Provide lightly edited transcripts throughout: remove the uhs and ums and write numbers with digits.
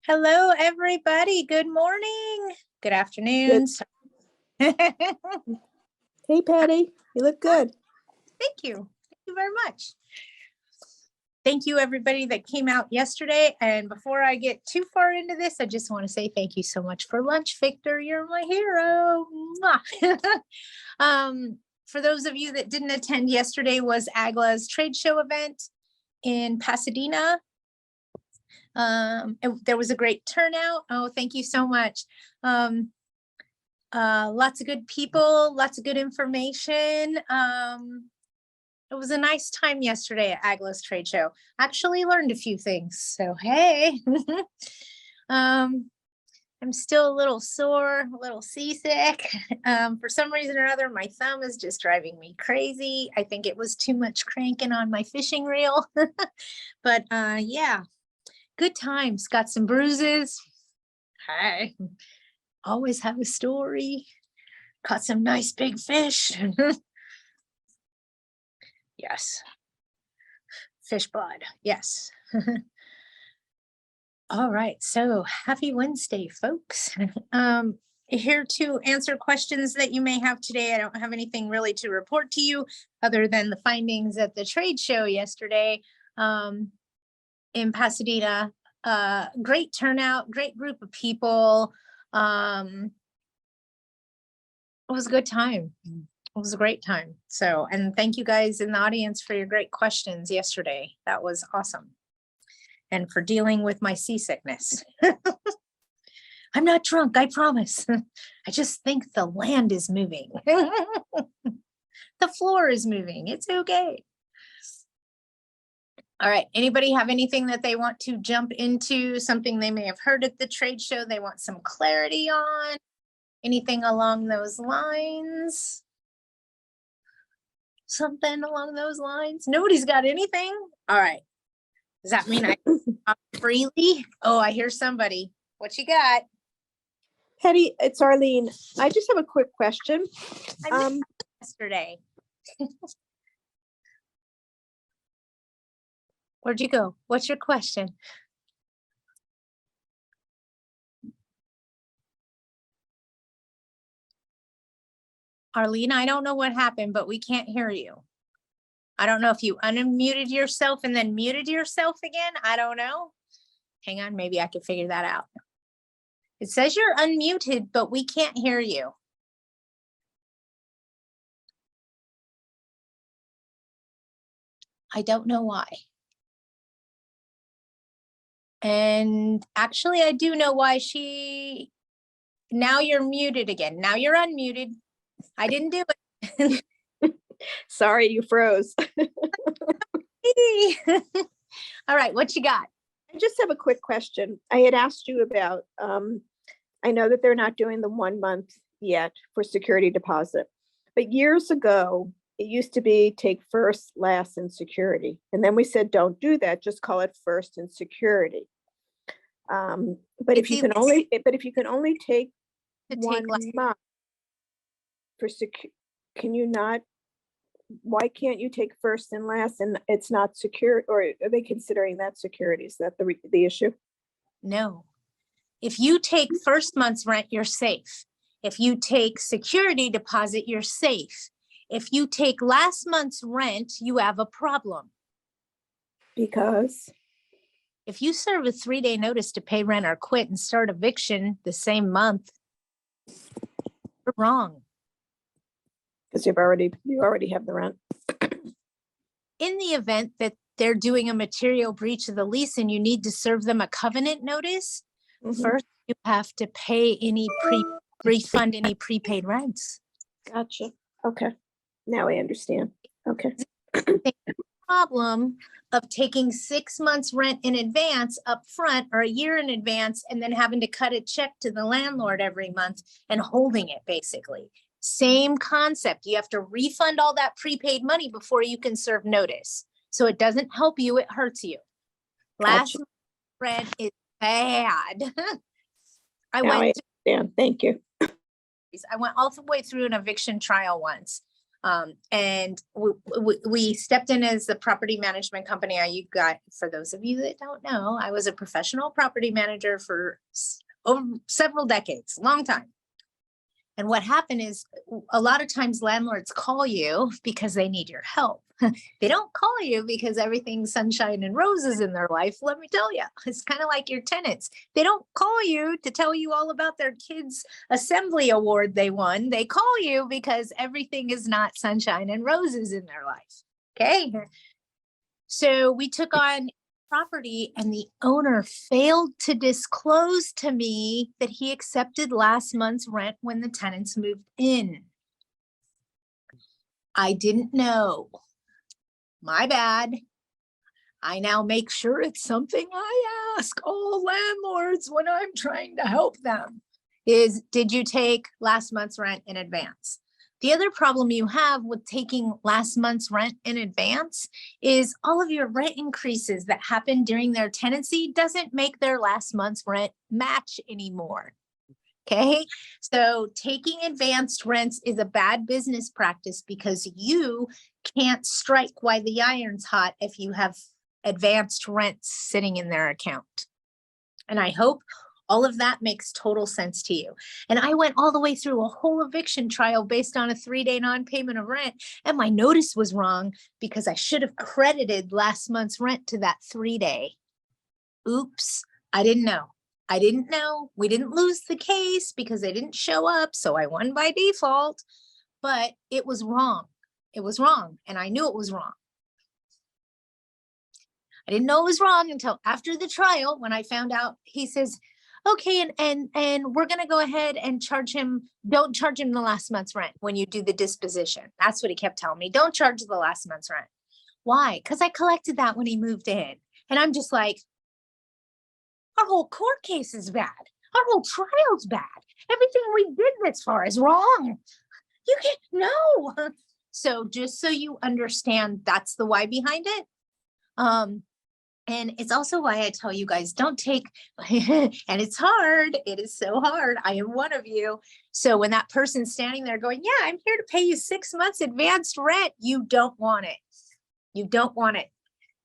Hello, everybody. Good morning. Good afternoon. Hey, Patty, you look good. Thank you. Thank you very much. Thank you, everybody that came out yesterday. And before I get too far into this, I just want to say thank you so much for lunch, Victor. You're my hero. For those of you that didn't attend, yesterday was AGLA's trade show event in Pasadena. There was a great turnout. Oh, thank you so much. Lots of good people, lots of good information. It was a nice time yesterday at AGLA's trade show. Actually learned a few things. So, hey, I'm still a little sore, a little seasick. For some reason or other, my thumb is just driving me crazy. I think it was too much cranking on my fishing reel. But yeah, good times. Got some bruises. Hi. Always have a story. Caught some nice big fish. Yes. Fish blood. Yes. All right. So happy Wednesday, folks. Here to answer questions that you may have today. I don't have anything really to report to you other than the findings at the trade show yesterday in Pasadena. Great turnout, great group of people. It was a good time. It was a great time. So, and thank you guys in the audience for your great questions yesterday. That was awesome. And for dealing with my seasickness. I'm not drunk, I promise. I just think the land is moving. The floor is moving. It's okay. All right. Anybody have anything that they want to jump into? Something they may have heard at the trade show they want some clarity on? Anything along those lines? Something along those lines? Nobody's got anything? All right. Does that mean I talk freely? Oh, I hear somebody. What you got? Patty, it's Arlene. I just have a quick question. I missed yesterday. Where'd you go? What's your question? Arlene, I don't know what happened, but we can't hear you. I don't know if you unmuted yourself and then muted yourself again. I don't know. Hang on, maybe I can figure that out. It says you're unmuted, but we can't hear you. I don't know why. And actually, I do know why now you're muted again. Now you're unmuted. I didn't do it. Sorry, you froze. All right, what you got? I just have a quick question. I had asked you about, I know that they're not doing the 1 month yet for security deposit, but years ago, it used to be take first, last, and security. And then we said, don't do that, just call it first and security. But if you can only take 1 month for can you not, why can't you take first and last and it's not secure, or are they considering that security? Is that the issue? No. If you take first month's rent, you're safe. If you take security deposit, you're safe. If you take last month's rent, you have a problem. Because? If you serve a 3-day notice to pay rent or quit and start eviction the same month, you're wrong. Because you already have the rent. In the event that they're doing a material breach of the lease and you need to serve them a covenant notice, first you have to pay refund any prepaid rents. Gotcha. Okay. Now I understand. Okay. The problem of taking 6 months rent in advance up front or a year in advance and then having to cut a check to the landlord every month and holding it basically. Same concept. You have to refund all that prepaid money before you can serve notice. So it doesn't help you, it hurts you. Last month's rent is bad. Thank you. I went all the way through an eviction trial once. And we stepped in as the property management company. You got, for those of you that don't know, I was a professional property manager for over several decades, long time. And what happened is a lot of times landlords call you because they need your help. They don't call you because everything's sunshine and roses in their life. Let me tell you, it's kind of like your tenants. They don't call you to tell you all about their kids' assembly award they won. They call you because everything is not sunshine and roses in their life. Okay. So we took on property and the owner failed to disclose to me that he accepted last month's rent when the tenants moved in. I didn't know. My bad. I now make sure it's something I ask all landlords when I'm trying to help them is, did you take last month's rent in advance? The other problem you have with taking last month's rent in advance is all of your rent increases that happened during their tenancy doesn't make their last month's rent match anymore. Okay, so taking advanced rents is a bad business practice because you can't strike while the iron's hot if you have advanced rents sitting in their account. And I hope all of that makes total sense to you. And I went all the way through a whole eviction trial based on a 3-day non-payment of rent. And my notice was wrong because I should have credited last month's rent to that 3-day. Oops, I didn't know. I didn't know. We didn't lose the case because they didn't show up. So I won by default, but it was wrong. It was wrong. And I knew it was wrong. I didn't know it was wrong until after the trial when I found out. He says, okay, and we're going to go ahead and charge him. Don't charge him the last month's rent when you do the disposition. That's what he kept telling me. Don't charge the last month's rent. Why? Because I collected that when he moved in. And I'm just like, our whole court case is bad. Our whole trial's bad. Everything we did this far is wrong. You can't know. So just so you understand, that's the why behind it. And it's also why I tell you guys, don't take, and it's hard. It is so hard. I am one of you. So when that person's standing there going, yeah, I'm here to pay you 6 months advanced rent, you don't want it. You don't want it.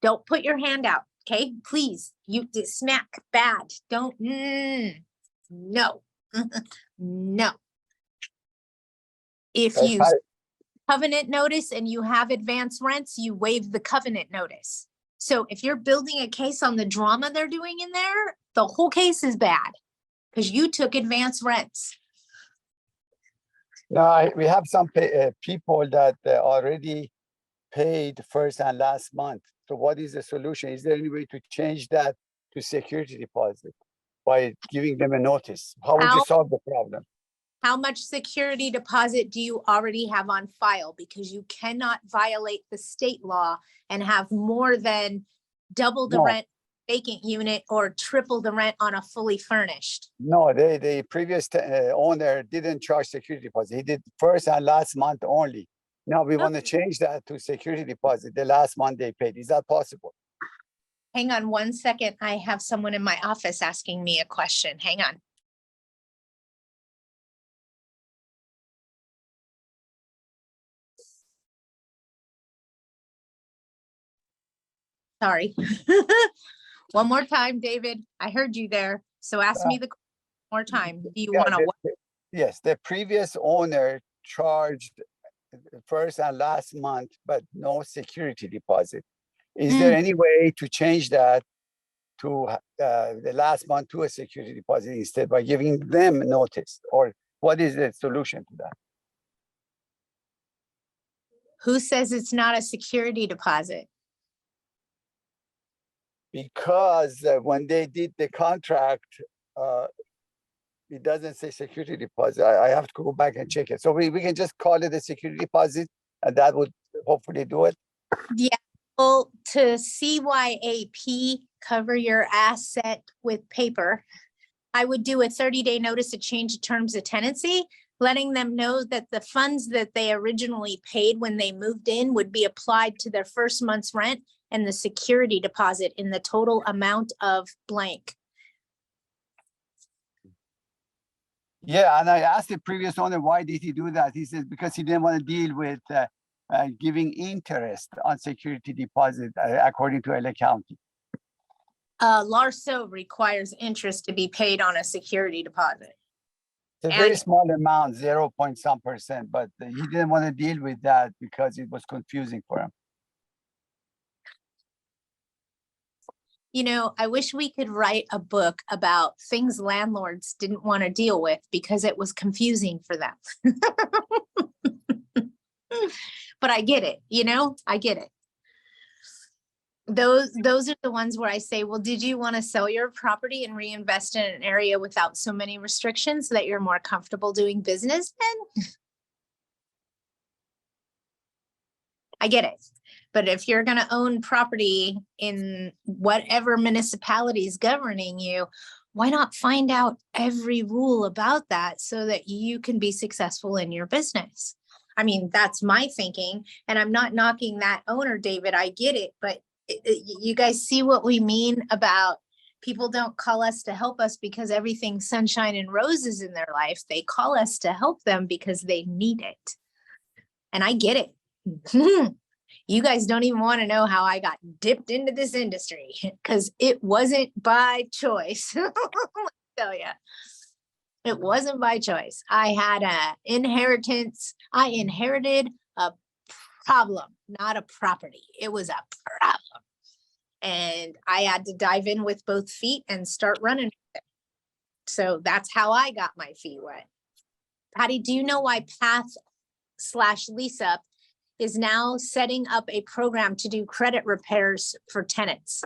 Don't put your hand out. Okay, please, you smack bad. Don't, no, no. If you covenant notice and you have advanced rents, you waive the covenant notice. So if you're building a case on the drama they're doing in there, the whole case is bad because you took advanced rents. No, we have some people that already paid first and last month. So what is the solution? Is there any way to change that to security deposit by giving them a notice? How would you solve the problem? How much security deposit do you already have on file? Because you cannot violate the state law and have more than double the rent vacant unit or triple the rent on a fully furnished. No, the previous owner didn't charge security deposit. He did first and last month only. Now we want to change that to security deposit. The last month they paid. Is that possible? Hang on 1 second. I have someone in my office asking me a question. Hang on. Sorry. One more time, David. I heard you there. So ask me the question one more time. Do you want to? Yes, the previous owner charged first and last month, but no security deposit. Is there any way to change that to the last month to a security deposit instead by giving them notice? Or what is the solution to that? Who says it's not a security deposit? Because when they did the contract, it doesn't say security deposit. I have to go back and check it. So we can just call it a security deposit and that would hopefully do it. Yeah, well, to CYAP, cover your asset with paper, I would do a 30-day notice of change of terms of tenancy, letting them know that the funds that they originally paid when they moved in would be applied to their first month's rent and the security deposit in the total amount of blank. Yeah, and I asked the previous owner, why did he do that? He says, because he didn't want to deal with giving interest on security deposit, according to LA County. LARSO requires interest to be paid on a security deposit. It's a very And- small amount, 0 point some percent, but he didn't want to deal with that because it was confusing for him. You know, I wish we could write a book about things landlords didn't want to deal with because it was confusing for them. But I get it, you know, I get it. Those are the ones where I say, well, did you want to sell your property and reinvest in an area without so many restrictions so that you're more comfortable doing business? Then I get it. But if you're going to own property in whatever municipality is governing you, why not find out every rule about that so that you can be successful in your business? I mean, that's my thinking, and I'm not knocking that owner, David. I get it, but you guys see what we mean about people don't call us to help us because everything's sunshine and roses in their life. They call us to help them because they need it. And I get it. You guys don't even want to know how I got dipped into this industry because it wasn't by choice. Let me tell you, it wasn't by choice. I had an inheritance. I inherited a problem, not a property. It was a problem. And I had to dive in with both feet and start running with it. So that's how I got my feet wet. Patty, do you know why Path/LeaseUp is now setting up a program to do credit repairs for tenants?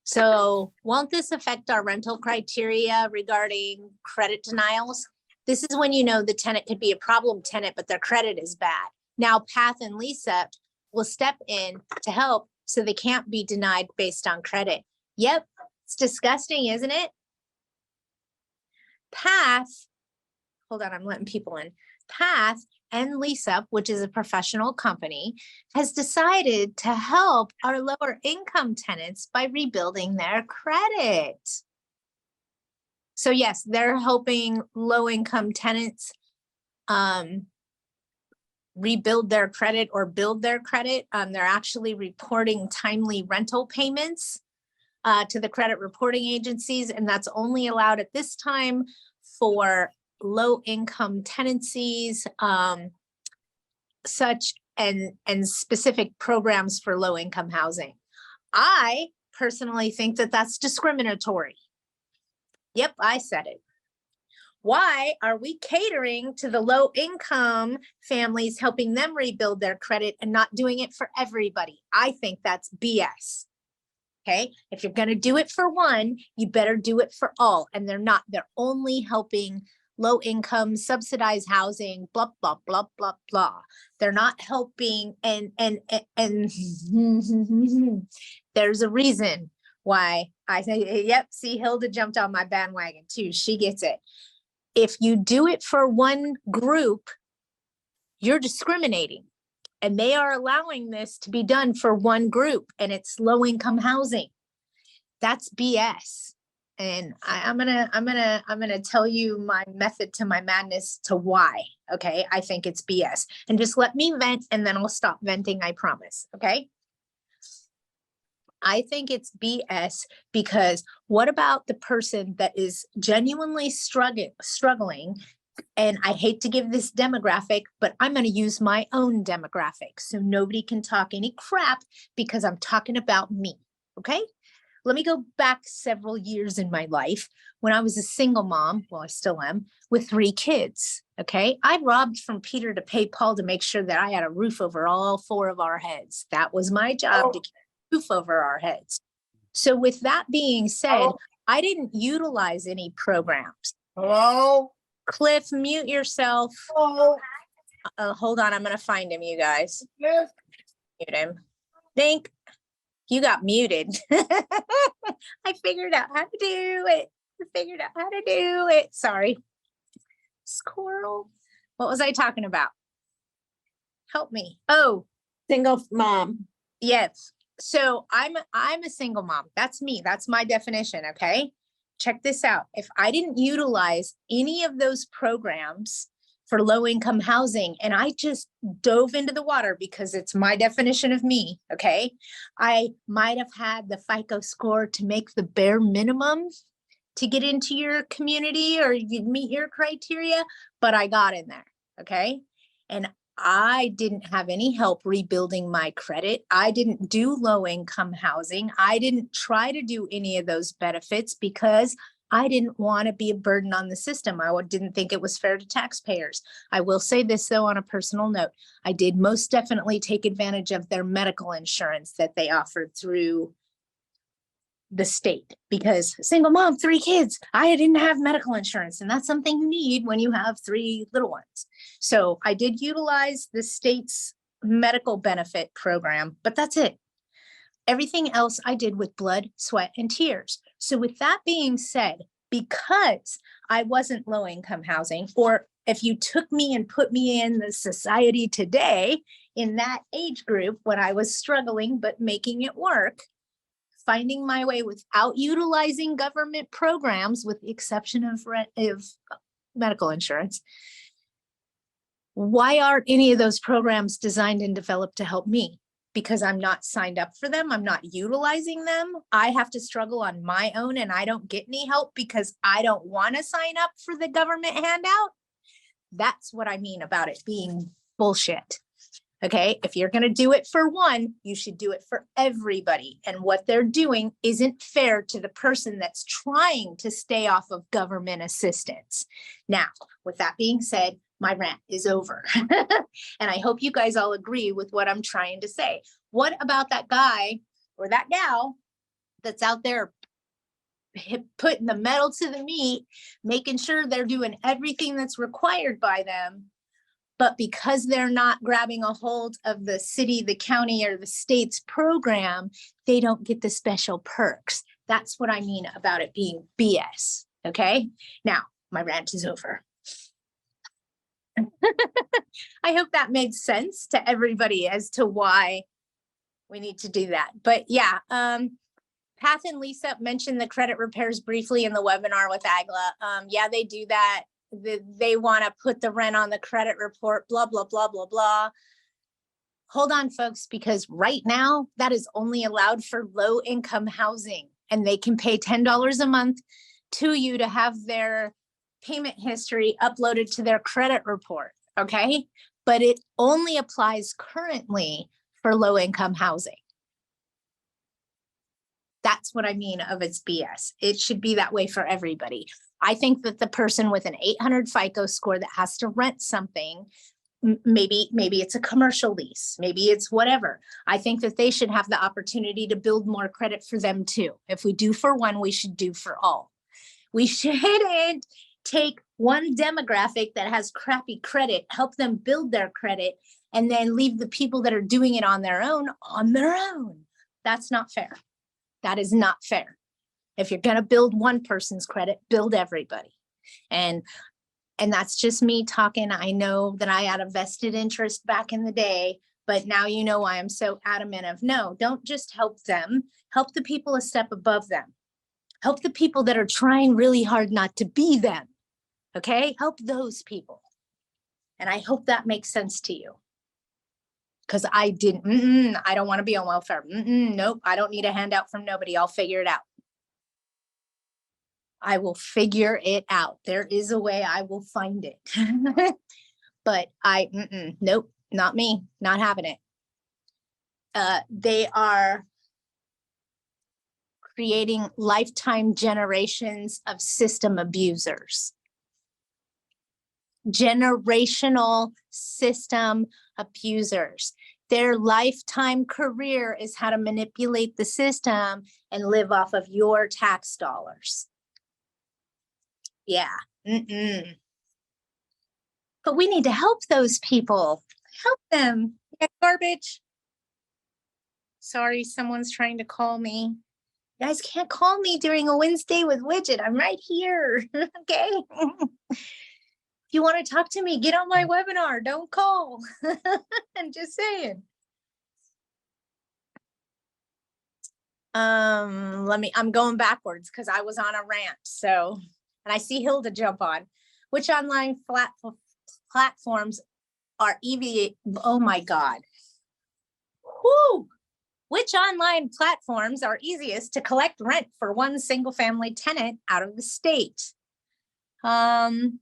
So won't this affect our rental criteria regarding credit denials? This is when you know the tenant could be a problem tenant, but their credit is bad. Now Path and LeaseUp will step in to help so they can't be denied based on credit. Yep, it's disgusting, isn't it? Path, hold on, I'm letting people in. Path and LeaseUp, which is a professional company, has decided to help our lower income tenants by rebuilding their credit. So yes, they're helping low income tenants rebuild their credit or build their credit. They're actually reporting timely rental payments to the credit reporting agencies, and that's only allowed at this time for low income tenancies, such and specific programs for low income housing. I personally think that that's discriminatory. Yep, I said it. Why are we catering to the low income families, helping them rebuild their credit and not doing it for everybody? I think that's BS. Okay, if you're going to do it for one, you better do it for all. And they're not, they're only helping low income, subsidized housing, blah, blah, blah, blah, blah. They're not helping. And there's a reason why I say, yep, see, Hilda jumped on my bandwagon too. She gets it. If you do it for one group, you're discriminating. And they are allowing this to be done for one group, and it's low income housing. That's BS. And I'm gonna tell you my method to my madness to why. Okay, I think it's BS. And just let me vent, and then I'll stop venting. I promise. Okay. I think it's BS because what about the person that is genuinely struggling? And I hate to give this demographic, but I'm going to use my own demographic so nobody can talk any crap because I'm talking about me. Okay. Let me go back several years in my life when I was a single mom. Well, I still am, with 3 kids. Okay. I robbed from Peter to pay Paul to make sure that I had a roof over all 4 of our heads. That was my job, to keep a roof over our heads. So with that being said, I didn't utilize any programs. Hello? Cliff, mute yourself. Hello? Hold on, I'm gonna find him, you guys. Yes. Mute him. Think you got muted. I figured out how to do it. Sorry. Squirrel. What was I talking about? Help me. Oh, Single mom. yes. So I'm a single mom. That's me. That's my definition. Okay. check this out. If I didn't utilize any of those programs for low income housing and I just dove into the water because it's my definition of me, okay, I might have had the FICO score to make the bare minimum to get into your community or you meet your criteria, but I got in there, okay? And I didn't have any help rebuilding my credit. I didn't do low income housing. I didn't try to do any of those benefits because I didn't want to be a burden on the system. I didn't think it was fair to taxpayers. I will say this though, on a personal note, I did most definitely take advantage of their medical insurance that they offered through the state because single mom, 3 kids, I didn't have medical insurance. And that's something you need when you have 3 little ones. So I did utilize the state's medical benefit program, but that's it. Everything else I did with blood, sweat, and tears. So with that being said, because I wasn't low income housing, or if you took me and put me in the society today in that age group when I was struggling, but making it work, finding my way without utilizing government programs, with the exception of medical insurance. Why aren't any of those programs designed and developed to help me? Because I'm not signed up for them. I'm not utilizing them. I have to struggle on my own and I don't get any help because I don't want to sign up for the government handout. That's what I mean about it being bullshit. Okay, if you're going to do it for one, you should do it for everybody. And what they're doing isn't fair to the person that's trying to stay off of government assistance. Now, with that being said, my rant is over. And I hope you guys all agree with what I'm trying to say. What about that guy or that gal that's out there putting the metal to the meat, making sure they're doing everything that's required by them? But because they're not grabbing a hold of the city, the county, or the state's program, they don't get the special perks. That's what I mean about it being BS. Okay. Now, my rant is over. I hope that made sense to everybody as to why we need to do that. But yeah, Pat and Lisa mentioned the credit repairs briefly in the webinar with Agla. Yeah, they do that. They want to put the rent on the credit report, blah, blah, blah, blah, blah. Hold on, folks, because right now that is only allowed for low income housing, and they can pay $10 a month to you to have their payment history uploaded to their credit report. Okay. But it only applies currently for low income housing. That's what I mean of it's BS. It should be that way for everybody. I think that the person with an 800 FICO score that has to rent something, maybe it's a commercial lease, maybe it's whatever. I think that they should have the opportunity to build more credit for them too. If we do for one, we should do for all. We shouldn't take one demographic that has crappy credit, help them build their credit, and then leave the people that are doing it on their own. That's not fair. That is not fair. If you're going to build one person's credit, build everybody. And that's just me talking. I know that I had a vested interest back in the day, but now you know why I'm so adamant of no, don't just help them, help the people a step above them. Help the people that are trying really hard not to be them. Okay, help those people. And I hope that makes sense to you. Because I didn't, I don't want to be on welfare. Nope, I don't need a handout from nobody. I'll figure it out. I will figure it out. There is a way, I will find it. But nope, not me, not having it. They are creating lifetime generations of system abusers. Generational system abusers. Their lifetime career is how to manipulate the system and live off of your tax dollars. Yeah. But we need to help those people. Help them. Yeah, garbage. Sorry, someone's trying to call me. You guys can't call me during a Wednesday with Widget. I'm right here. Okay. If you want to talk to me, get on my webinar. Don't call. I'm just saying. I'm going backwards because I was on a rant. So, and I see Hilda jump on. Which online platforms are EV? Oh my God. Whoo! Which online platforms are easiest to collect rent for one single family tenant out of the state? You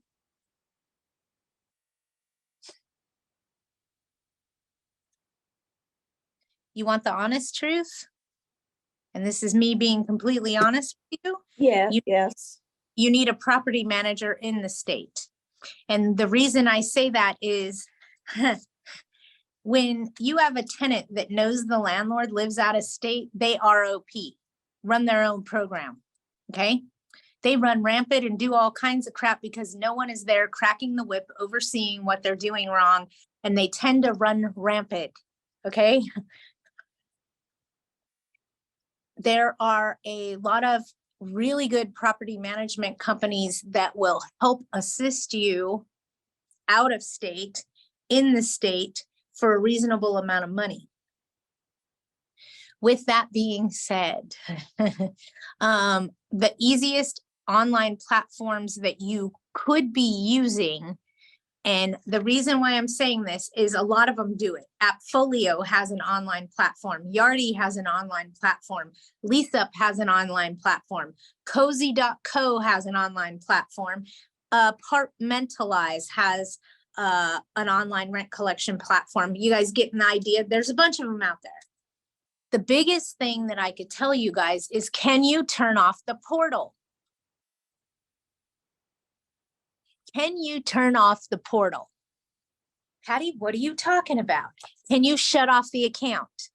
want the honest truth? And this is me being completely honest with you. Yeah, yes. You need a property manager in the state. And the reason I say that is when you have a tenant that knows the landlord lives out of state, they ROP, run their own program, okay? They run rampant and do all kinds of crap because no one is there cracking the whip, overseeing what they're doing wrong, and they tend to run rampant, okay? There are a lot of really good property management companies that will help assist you out of state, in the state, for a reasonable amount of money. With that being said, the easiest online platforms that you could be using, and the reason why I'm saying this is a lot of them do it. Appfolio has an online platform. Yardi has an online platform. LeaseUp has an online platform. Cozy.co has an online platform. Apartmentalize has an online rent collection platform. You guys get an idea. There's a bunch of them out there. The biggest thing that I could tell you guys is, can you turn off the portal? Can you turn off the portal? Patty, what are you talking about? Can you shut off the account?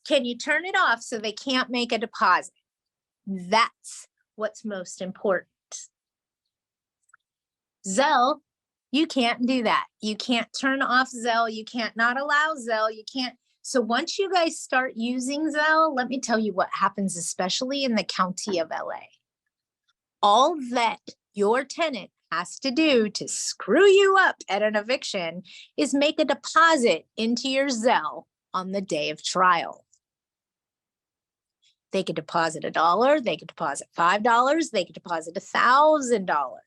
Can you turn it off so they can't make a deposit? That's what's most important. Zelle, you can't do that. You can't turn off Zelle. You can't not allow Zelle. You can't. So once you guys start using Zelle, let me tell you what happens, especially in the county of LA. All that your tenant has to do to screw you up at an eviction is make a deposit into your Zelle on the day of trial. They could deposit $1, they could deposit $5, they could deposit $1,000.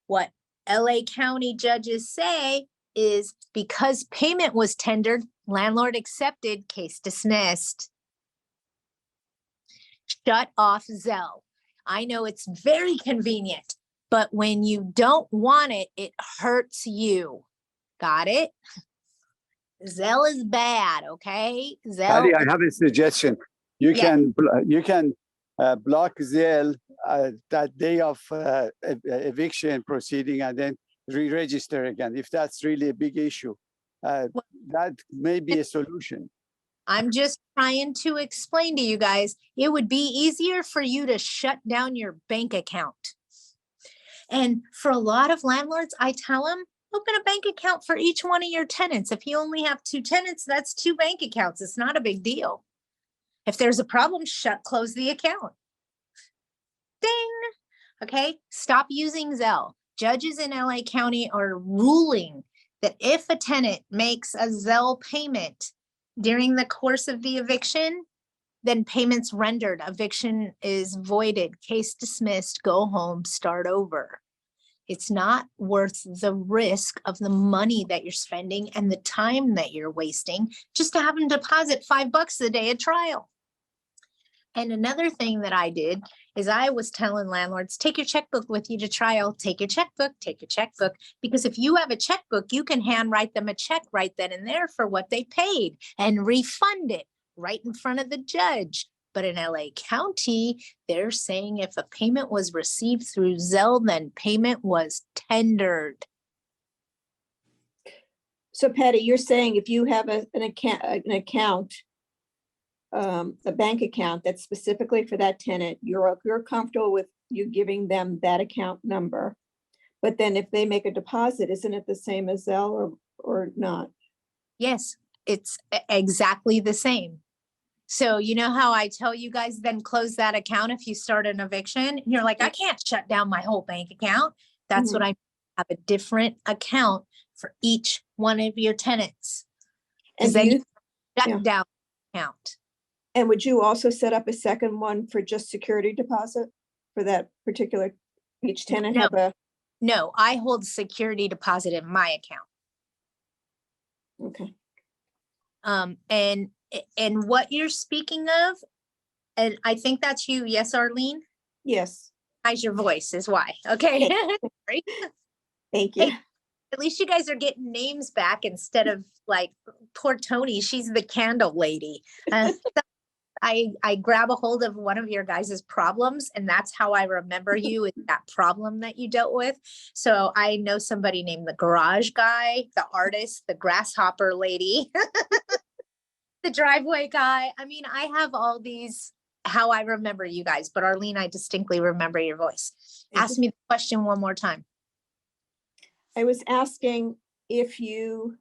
What LA County judges say is, because payment was tendered, landlord accepted, case dismissed. Shut off Zelle. I know it's very convenient, but when you don't want it, it hurts you. Got it? Zelle is bad, okay? Patty, Zelle. I have a suggestion. You Yeah. can block Zelle that day of eviction proceeding and then re-register again if that's really a big issue. That may be a solution. I'm just trying to explain to you guys, it would be easier for you to shut down your bank account. And for a lot of landlords, I tell them, open a bank account for each one of your tenants. If you only have 2 tenants, that's 2 bank accounts. It's not a big deal. If there's a problem, close the account. Ding. Okay, stop using Zelle. Judges in LA County are ruling that if a tenant makes a Zelle payment during the course of the eviction, then payments rendered, eviction is voided, case dismissed, go home, start over. It's not worth the risk of the money that you're spending and the time that you're wasting just to have them deposit $5 the day of trial. And another thing that I did is I was telling landlords, take your checkbook with you to trial, take your checkbook, because if you have a checkbook, you can handwrite them a check right then and there for what they paid and refund it right in front of the judge. But in LA County, they're saying if a payment was received through Zelle, then payment was tendered. So Patty, you're saying if you have a bank account that's specifically for that tenant, you're comfortable with you giving them that account number. But then if they make a deposit, isn't it the same as Zelle or not? Yes, it's exactly the same. So you know how I tell you guys then close that account if you start an eviction? And you're like, I can't shut down my whole bank account. That's what I have, a different account for each one of your tenants. And then do you, shut yeah. down the account. And would you also set up a second one for just security deposit for that particular, each tenant No. have a, No, I hold security deposit in my account. okay. And what you're speaking of, and I think that's you. Yes, Arlene? Yes, How's your voice is why. Okay. Sorry. thank you. Hey, at least you guys are getting names back instead of like poor Tony. She's the candle lady. I grab a hold of one of your guys' problems, and that's how I remember you, is that problem that you dealt with. So I know somebody named the garage guy, the artist, the grasshopper lady, the driveway guy. I mean, I have all these, how I remember you guys, but Arlene, I distinctly remember your voice. Thank Ask you. me the question one more time. I was asking if you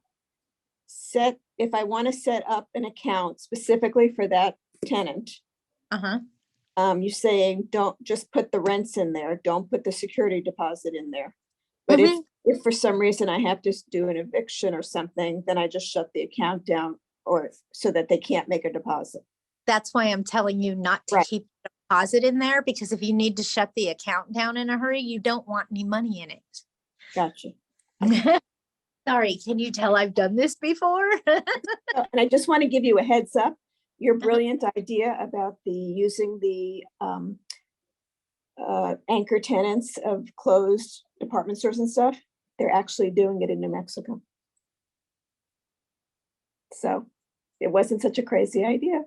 if I want to set up an account specifically for that tenant, Uh-huh. you're saying don't just put the rents in there, don't put the security deposit in there. But if for some reason I have to do an eviction or something, then I just shut the account down, or so that they can't make a deposit. That's why I'm telling you not to Right. keep the deposit in there, because if you need to shut the account down in a hurry, you don't want any money in it. Gotcha. Sorry, can you tell I've done this before? Oh, and I just want to give you a heads up, your brilliant idea about using the anchor tenants of closed department stores and stuff, they're actually doing it in New Mexico. So it wasn't such a crazy idea.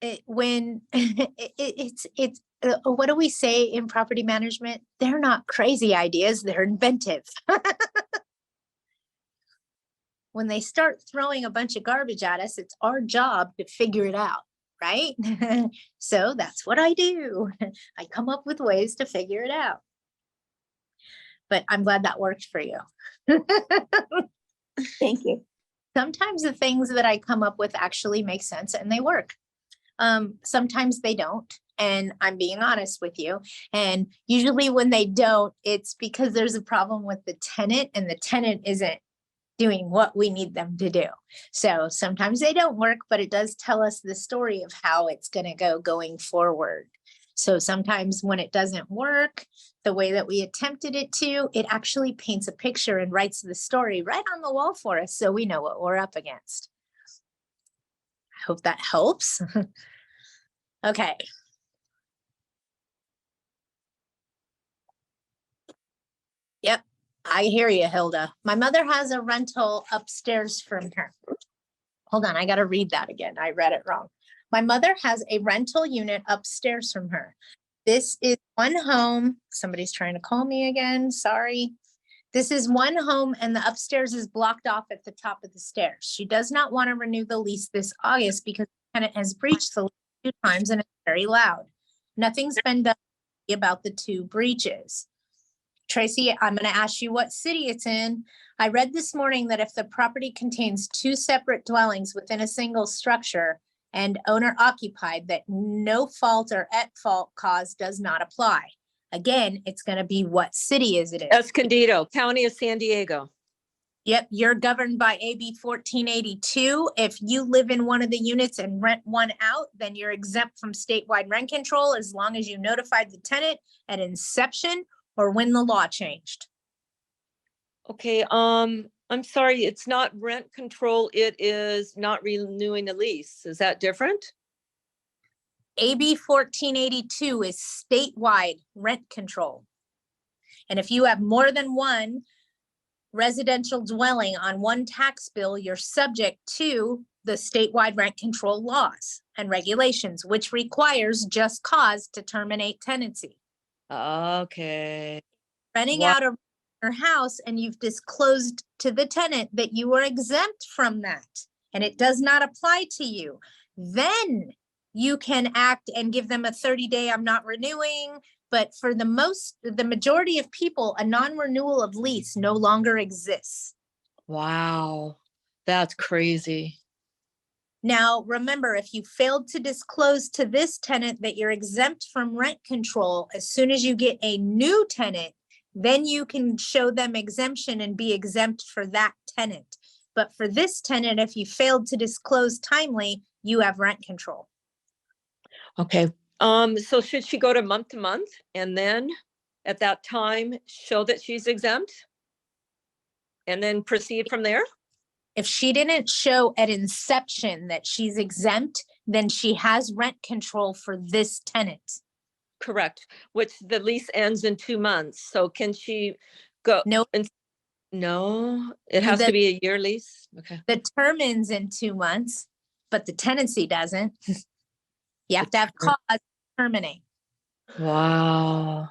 It's what do we say in property management? They're not crazy ideas, they're inventive. When they start throwing a bunch of garbage at us, it's our job to figure it out, right? So that's what I do. I come up with ways to figure it out. But I'm glad that worked for you. Thank you. Sometimes the things that I come up with actually make sense and they work. Sometimes they don't. And I'm being honest with you. And usually when they don't, it's because there's a problem with the tenant and the tenant isn't doing what we need them to do. So sometimes they don't work, but it does tell us the story of how it's going to go going forward. So sometimes when it doesn't work the way that we attempted it to, it actually paints a picture and writes the story right on the wall for us, so we know what we're up against. I hope that helps. Okay. Yep, I hear you, Hilda. My mother has a rental upstairs from her. Hold on, I got to read that again. I read it wrong. My mother has a rental unit upstairs from her. This is one home. Somebody's trying to call me again. Sorry. This is one home and the upstairs is blocked off at the top of the stairs. She does not want to renew the lease this August because the tenant has breached the lease 2 times and it's very loud. Nothing's been done about the 2 breaches. Tracy, I'm going to ask you what city it's in. I read this morning that if the property contains 2 separate dwellings within a single structure and owner occupied, that no fault or at fault cause does not apply. Again, it's going to be what city is it in? Escondido, County of San Diego. Yep, you're governed by AB 1482. If you live in one of the units and rent one out, then you're exempt from statewide rent control as long as you notified the tenant at inception or when the law changed. Okay, I'm sorry, it's not rent control, it is not renewing a lease. Is that different? AB 1482 is statewide rent control. And if you have more than one residential dwelling on one tax bill, you're subject to the statewide rent control laws and regulations, which requires just cause to terminate tenancy. Okay. Renting Wow. out your house and you've disclosed to the tenant that you are exempt from that and it does not apply to you, then you can act and give them a 30-day I'm not renewing. But for the majority of people, a non-renewal of lease no longer exists. Wow, that's crazy. Now, remember, if you failed to disclose to this tenant that you're exempt from rent control, as soon as you get a new tenant, then you can show them exemption and be exempt for that tenant. But for this tenant, if you failed to disclose timely, you have rent control. Okay, so should she go to month, and then at that time, show that she's exempt? And then proceed from there? If she didn't show at inception that she's exempt, then she has rent control for this tenant. Correct, which the lease ends in 2 months, so can she go? No. No, it has to The- be a year lease? Okay. The term ends in 2 months, but the tenancy doesn't. You have to have cause to terminate. Wow.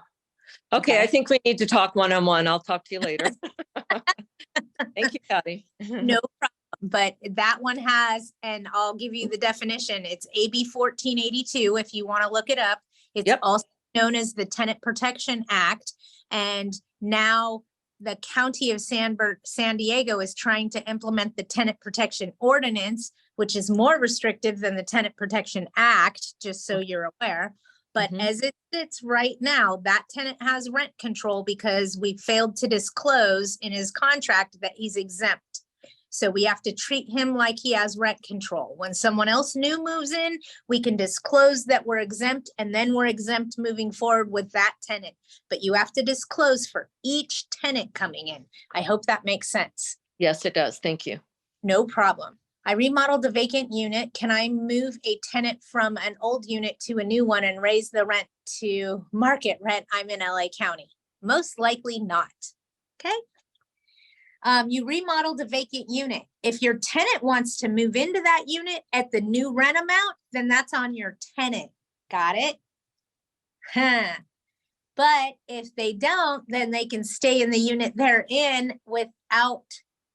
Okay, I Okay. think we need to talk one-on-one. I'll talk to you later. Thank you, Patty. No problem, but that one has, and I'll give you the definition. It's AB 1482 if you want to look it up. It's Yep. also known as the Tenant Protection Act. And now the County of San Diego is trying to implement the Tenant Protection Ordinance, which is more restrictive than the Tenant Protection Act, just so you're aware. But Mhm. as it sits right now, that tenant has rent control because we failed to disclose in his contract that he's exempt. So we have to treat him like he has rent control. When someone else new moves in, we can disclose that we're exempt, and then we're exempt moving forward with that tenant. But you have to disclose for each tenant coming in. I hope that makes sense. Yes, it does. Thank you. No problem. I remodeled a vacant unit. Can I move a tenant from an old unit to a new one and raise the rent to market rent? I'm in LA County. Most likely not. Okay. You remodeled a vacant unit. If your tenant wants to move into that unit at the new rent amount, then that's on your tenant. Got it? Huh. But if they don't, then they can stay in the unit they're in without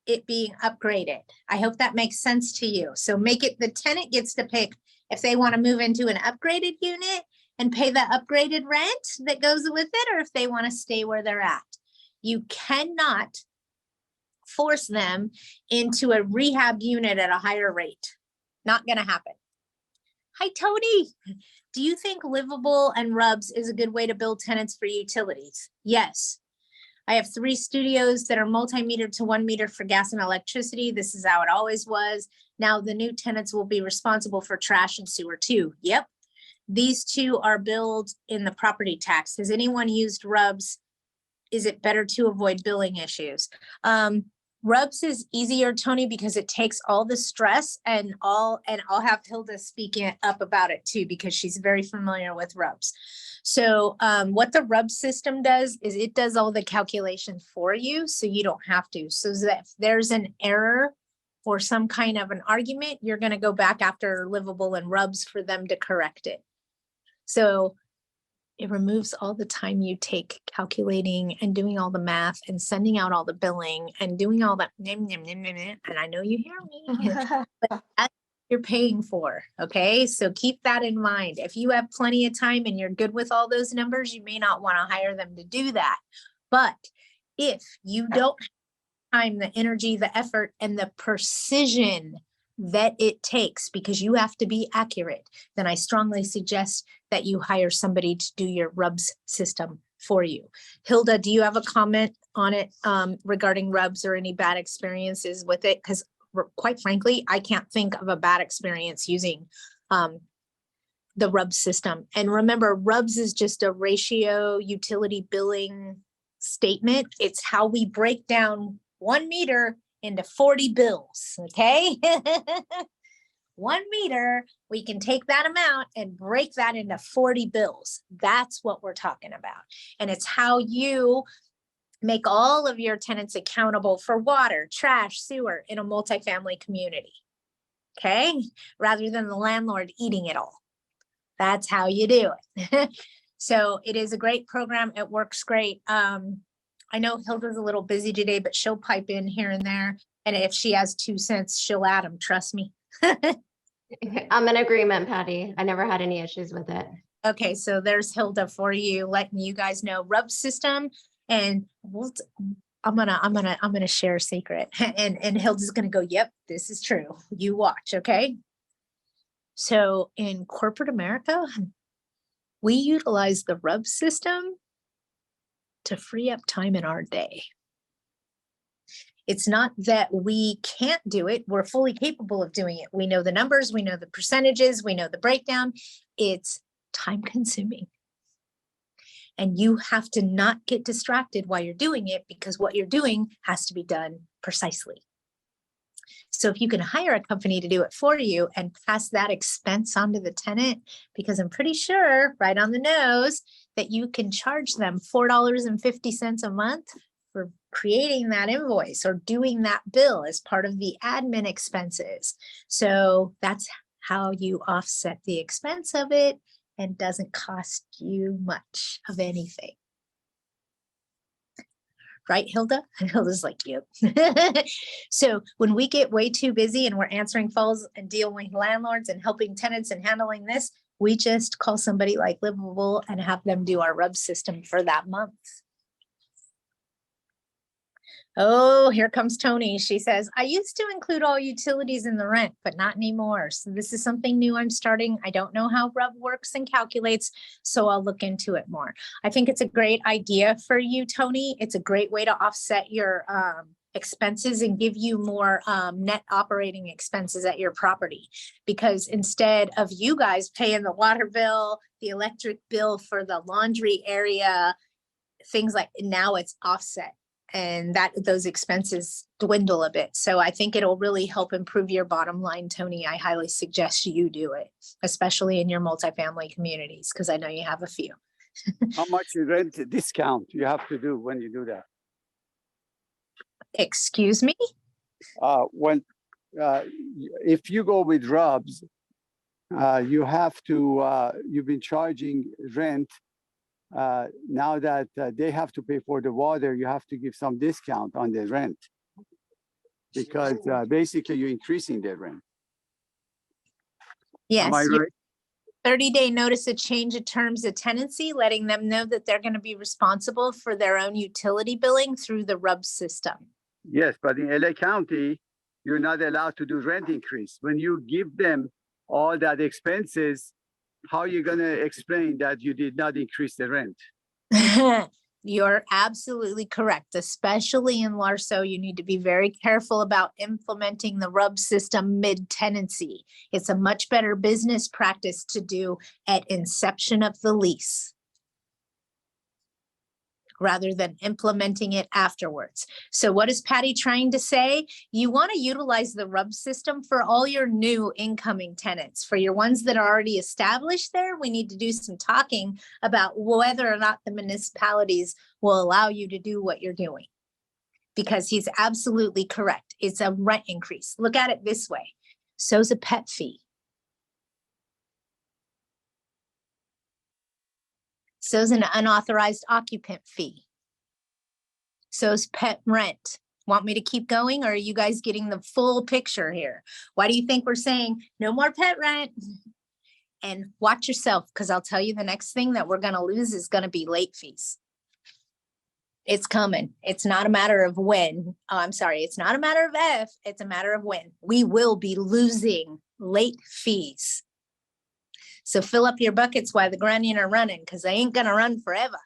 it being upgraded. I hope that makes sense to you. So make it, the tenant gets to pick if they want to move into an upgraded unit and pay the upgraded rent that goes with it, or if they want to stay where they're at. You cannot force them into a rehab unit at a higher rate. Not going to happen. Hi, Tony. Do you think livable and rubs is a good way to build tenants for utilities? Yes. I have 3 studios that are multi-meter to 1 meter for gas and electricity. This is how it always was. Now the new tenants will be responsible for trash and sewer too. Yep. These 2 are billed in the property tax. Has anyone used rubs? Is it better to avoid billing issues? Rubs is easier, Tony, because it takes all the stress and I'll have Hilda speaking up about it too, because she's very familiar with rubs. So what the rub system does is it does all the calculations for you, so you don't have to. So that if there's an error or some kind of an argument, you're going to go back after livable and rubs for them to correct it. So it removes all the time you take calculating and doing all the math and sending out all the billing and doing all that. And I know you hear me, but that's what you're paying for. Okay. So keep that in mind. If you have plenty of time and you're good with all those numbers, you may not want to hire them to do that. But if you don't have time, the energy, the effort, and the precision that it takes, because you have to be accurate, then I strongly suggest that you hire somebody to do your rubs system for you. Hilda, do you have a comment on it regarding rubs or any bad experiences with it? Because quite frankly, I can't think of a bad experience using the rubs system. And remember, rubs is just a ratio utility billing statement. It's how we break down 1 meter into 40 bills, okay? 1 meter, we can take that amount and break that into 40 bills. That's what we're talking about. And it's how you make all of your tenants accountable for water, trash, sewer in a multifamily community, okay? Rather than the landlord eating it all. That's how you do it. So it is a great program. It works great. I know Hilda's a little busy today, but she'll pipe in here and there. And if she has 2 cents, she'll add them. Trust me. I'm in agreement, Patty. I never had any issues with it. Okay, so there's Hilda for you, letting you guys know rub system, and I'm gonna share a secret, and Hilda's gonna go, yep, this is true. You watch, okay? So in corporate America, we utilize the rub system to free up time in our day. It's not that we can't do it. We're fully capable of doing it. We know the numbers, we know the percentages, we know the breakdown. It's time consuming. And you have to not get distracted while you're doing it, because what you're doing has to be done precisely. So if you can hire a company to do it for you and pass that expense on to the tenant, because I'm pretty sure right on the nose that you can charge them $4.50 a month for creating that invoice or doing that bill as part of the admin expenses. So that's how you offset the expense of it and doesn't cost you much of anything. Right, Hilda? Hilda's like, yep. So when we get way too busy and we're answering phones and dealing with landlords and helping tenants and handling this, we just call somebody like Livable and have them do our RUB system for that month. Oh, here comes Tony. She says, I used to include all utilities in the rent, but not anymore. So this is something new I'm starting. I don't know how RUB works and calculates, so I'll look into it more. I think it's a great idea for you, Tony. It's a great way to offset your expenses and give you more net operating expenses at your property. Because instead of you guys paying the water bill, the electric bill for the laundry area, things like now it's offset. And that those expenses dwindle a bit. So I think it'll really help improve your bottom line, Tony. I highly suggest you do it, especially in your multifamily communities, because I know you have a few. How much rent discount you have to do when you do that? Excuse me? If you go with RUBS, you have to, you've been charging rent. Now that they have to pay for the water, you have to give some discount on the rent, because basically you're increasing their rent. Yes. Am I right? 30-day notice of change of terms of tenancy, letting them know that they're going to be responsible for their own utility billing through the RUB system. Yes, but in LA County, you're not allowed to do rent increase. When you give them all that expenses, how are you going to explain that you did not increase the rent? You're absolutely correct. Especially in LARSO, you need to be very careful about implementing the RUB system mid-tenancy. It's a much better business practice to do at inception of the lease, rather than implementing it afterwards. So what is Patty trying to say? You want to utilize the RUB system for all your new incoming tenants. For your ones that are already established there, we need to do some talking about whether or not the municipalities will allow you to do what you're doing. Because he's absolutely correct. It's a rent increase. Look at it this way. So's a pet fee. So's an unauthorized occupant fee. So's pet rent. Want me to keep going, or are you guys getting the full picture here? Why do you think we're saying no more pet rent? And watch yourself, because I'll tell you the next thing that we're going to lose is going to be late fees. It's coming. It's not a matter of when. Oh, I'm sorry. It's not a matter of if, it's a matter of when. We will be losing late fees. So fill up your buckets while the grunion are running, because they ain't going to run forever.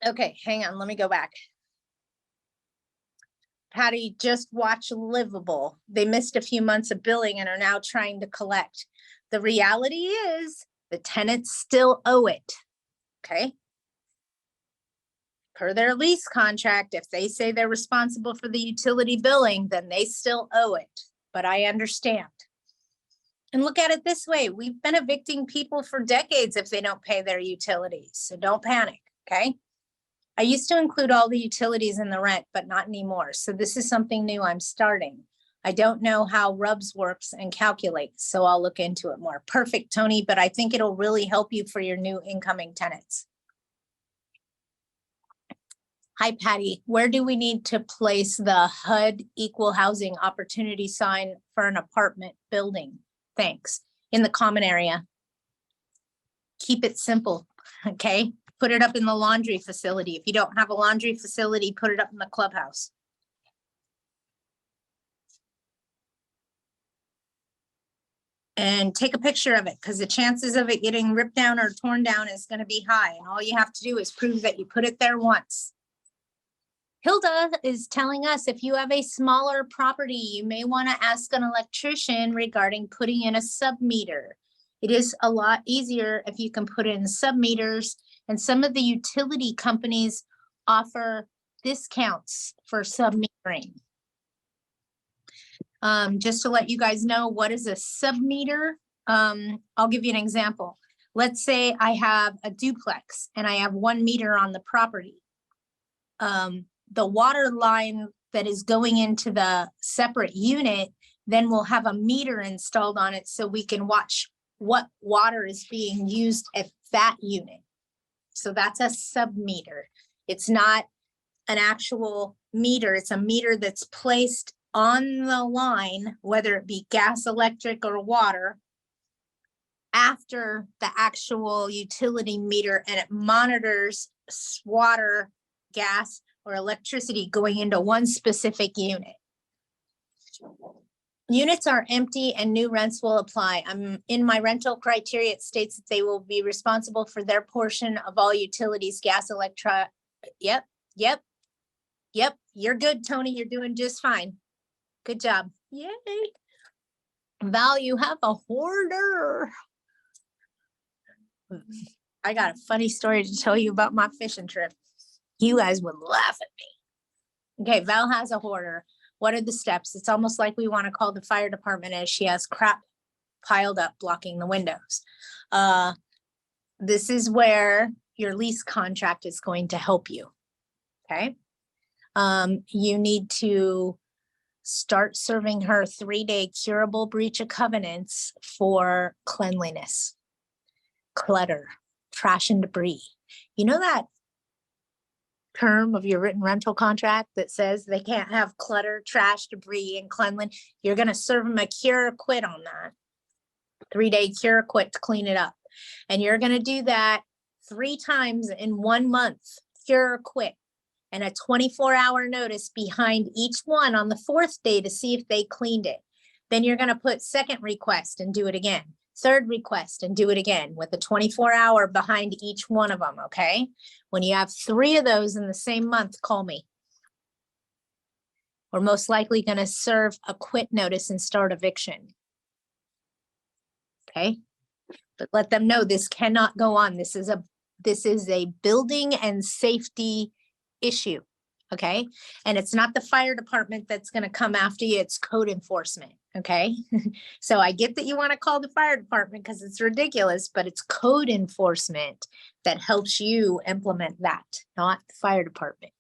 Okay, hang on. Let me go back. Patty, just watch Livable. They missed a few months of billing and are now trying to collect. The reality is the tenants still owe it. Okay. Per their lease contract, if they say they're responsible for the utility billing, then they still owe it. But I understand. And look at it this way. We've been evicting people for decades if they don't pay their utilities. So don't panic, okay? I used to include all the utilities in the rent, but not anymore. So this is something new I'm starting. I don't know how RUBS works and calculates, so I'll look into it more. Perfect, Tony, but I think it'll really help you for your new incoming tenants. Hi, Patty. Where do we need to place the HUD equal housing opportunity sign for an apartment building? Thanks. In the common area. Keep it simple, okay? Put it up in the laundry facility. If you don't have a laundry facility, put it up in the clubhouse. And take a picture of it, because the chances of it getting ripped down or torn down is going to be high. And all you have to do is prove that you put it there once. Hilda is telling us if you have a smaller property, you may want to ask an electrician regarding putting in a sub-meter. It is a lot easier if you can put in sub-meters, and some of the utility companies offer discounts for sub-metering. Just to let you guys know, what is a sub-meter? I'll give you an example. Let's say I have a duplex and I have 1 meter on the property. The water line that is going into the separate unit then will have a meter installed on it so we can watch what water is being used at that unit. So that's a sub-meter. It's not an actual meter. It's a meter that's placed on the line, whether it be gas, electric, or water, after the actual utility meter, and it monitors water, gas, or electricity going into one specific unit. Units are empty and new rents will apply. In my rental criteria, it states that they will be responsible for their portion of all utilities, gas, Yep. You're good, Tony. You're doing just fine. Good job. Yay. Val, you have a hoarder. I got a funny story to tell you about my fishing trip. You guys would laugh at me. Okay, Val has a hoarder. What are the steps? It's almost like we want to call the fire department as she has crap piled up blocking the windows. This is where your lease contract is going to help you. Okay. You need to start serving her 3-day curable breach of covenants for cleanliness, clutter, trash and debris. You know that term of your written rental contract that says they can't have clutter, trash, debris, and cleanliness? You're going to serve them a cure or quit on that. 3-day cure or quit to clean it up. And you're going to do that 3 times in 1 month, cure or quit, and a 24-hour notice behind each one on the 4th day to see if they cleaned it. Then you're going to put second request and do it again. Third request and do it again with a 24-hour behind each one of them, okay? When you have 3 of those in the same month, call me. We're most likely going to serve a quit notice and start eviction. Okay? But let them know this cannot go on. This is a building and safety issue, okay? And it's not the fire department that's going to come after you, it's code enforcement, okay? So I get that you want to call the fire department because it's ridiculous, but it's code enforcement that helps you implement that, not the fire department.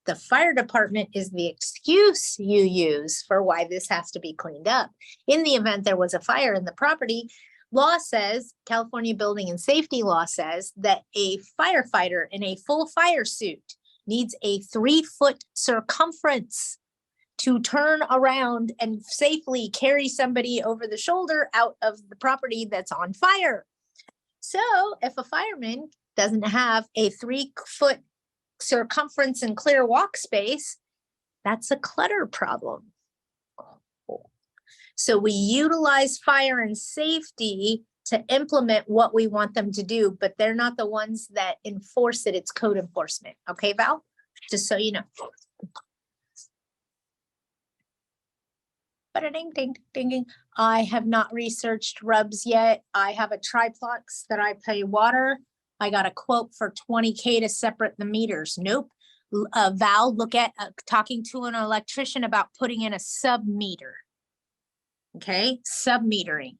The fire department is the excuse you use for why this has to be cleaned up. In the event there was a fire in the property, law says, California Building and Safety Law says that a firefighter in a full fire suit needs a 3-foot circumference to turn around and safely carry somebody over the shoulder out of the property that's on fire. So if a fireman doesn't have a 3-foot circumference and clear walk space, that's a clutter problem. So we utilize fire and safety to implement what we want them to do, but they're not the ones that enforce it. It's code enforcement. Okay, Val? Just so you know. Ding, ding, ding, ding. I have not researched RUBS yet. I have a triplex that I pay water. I got a quote for $20K to separate the meters. Nope. Val, look at talking to an electrician about putting in a sub-meter. Okay, sub-metering.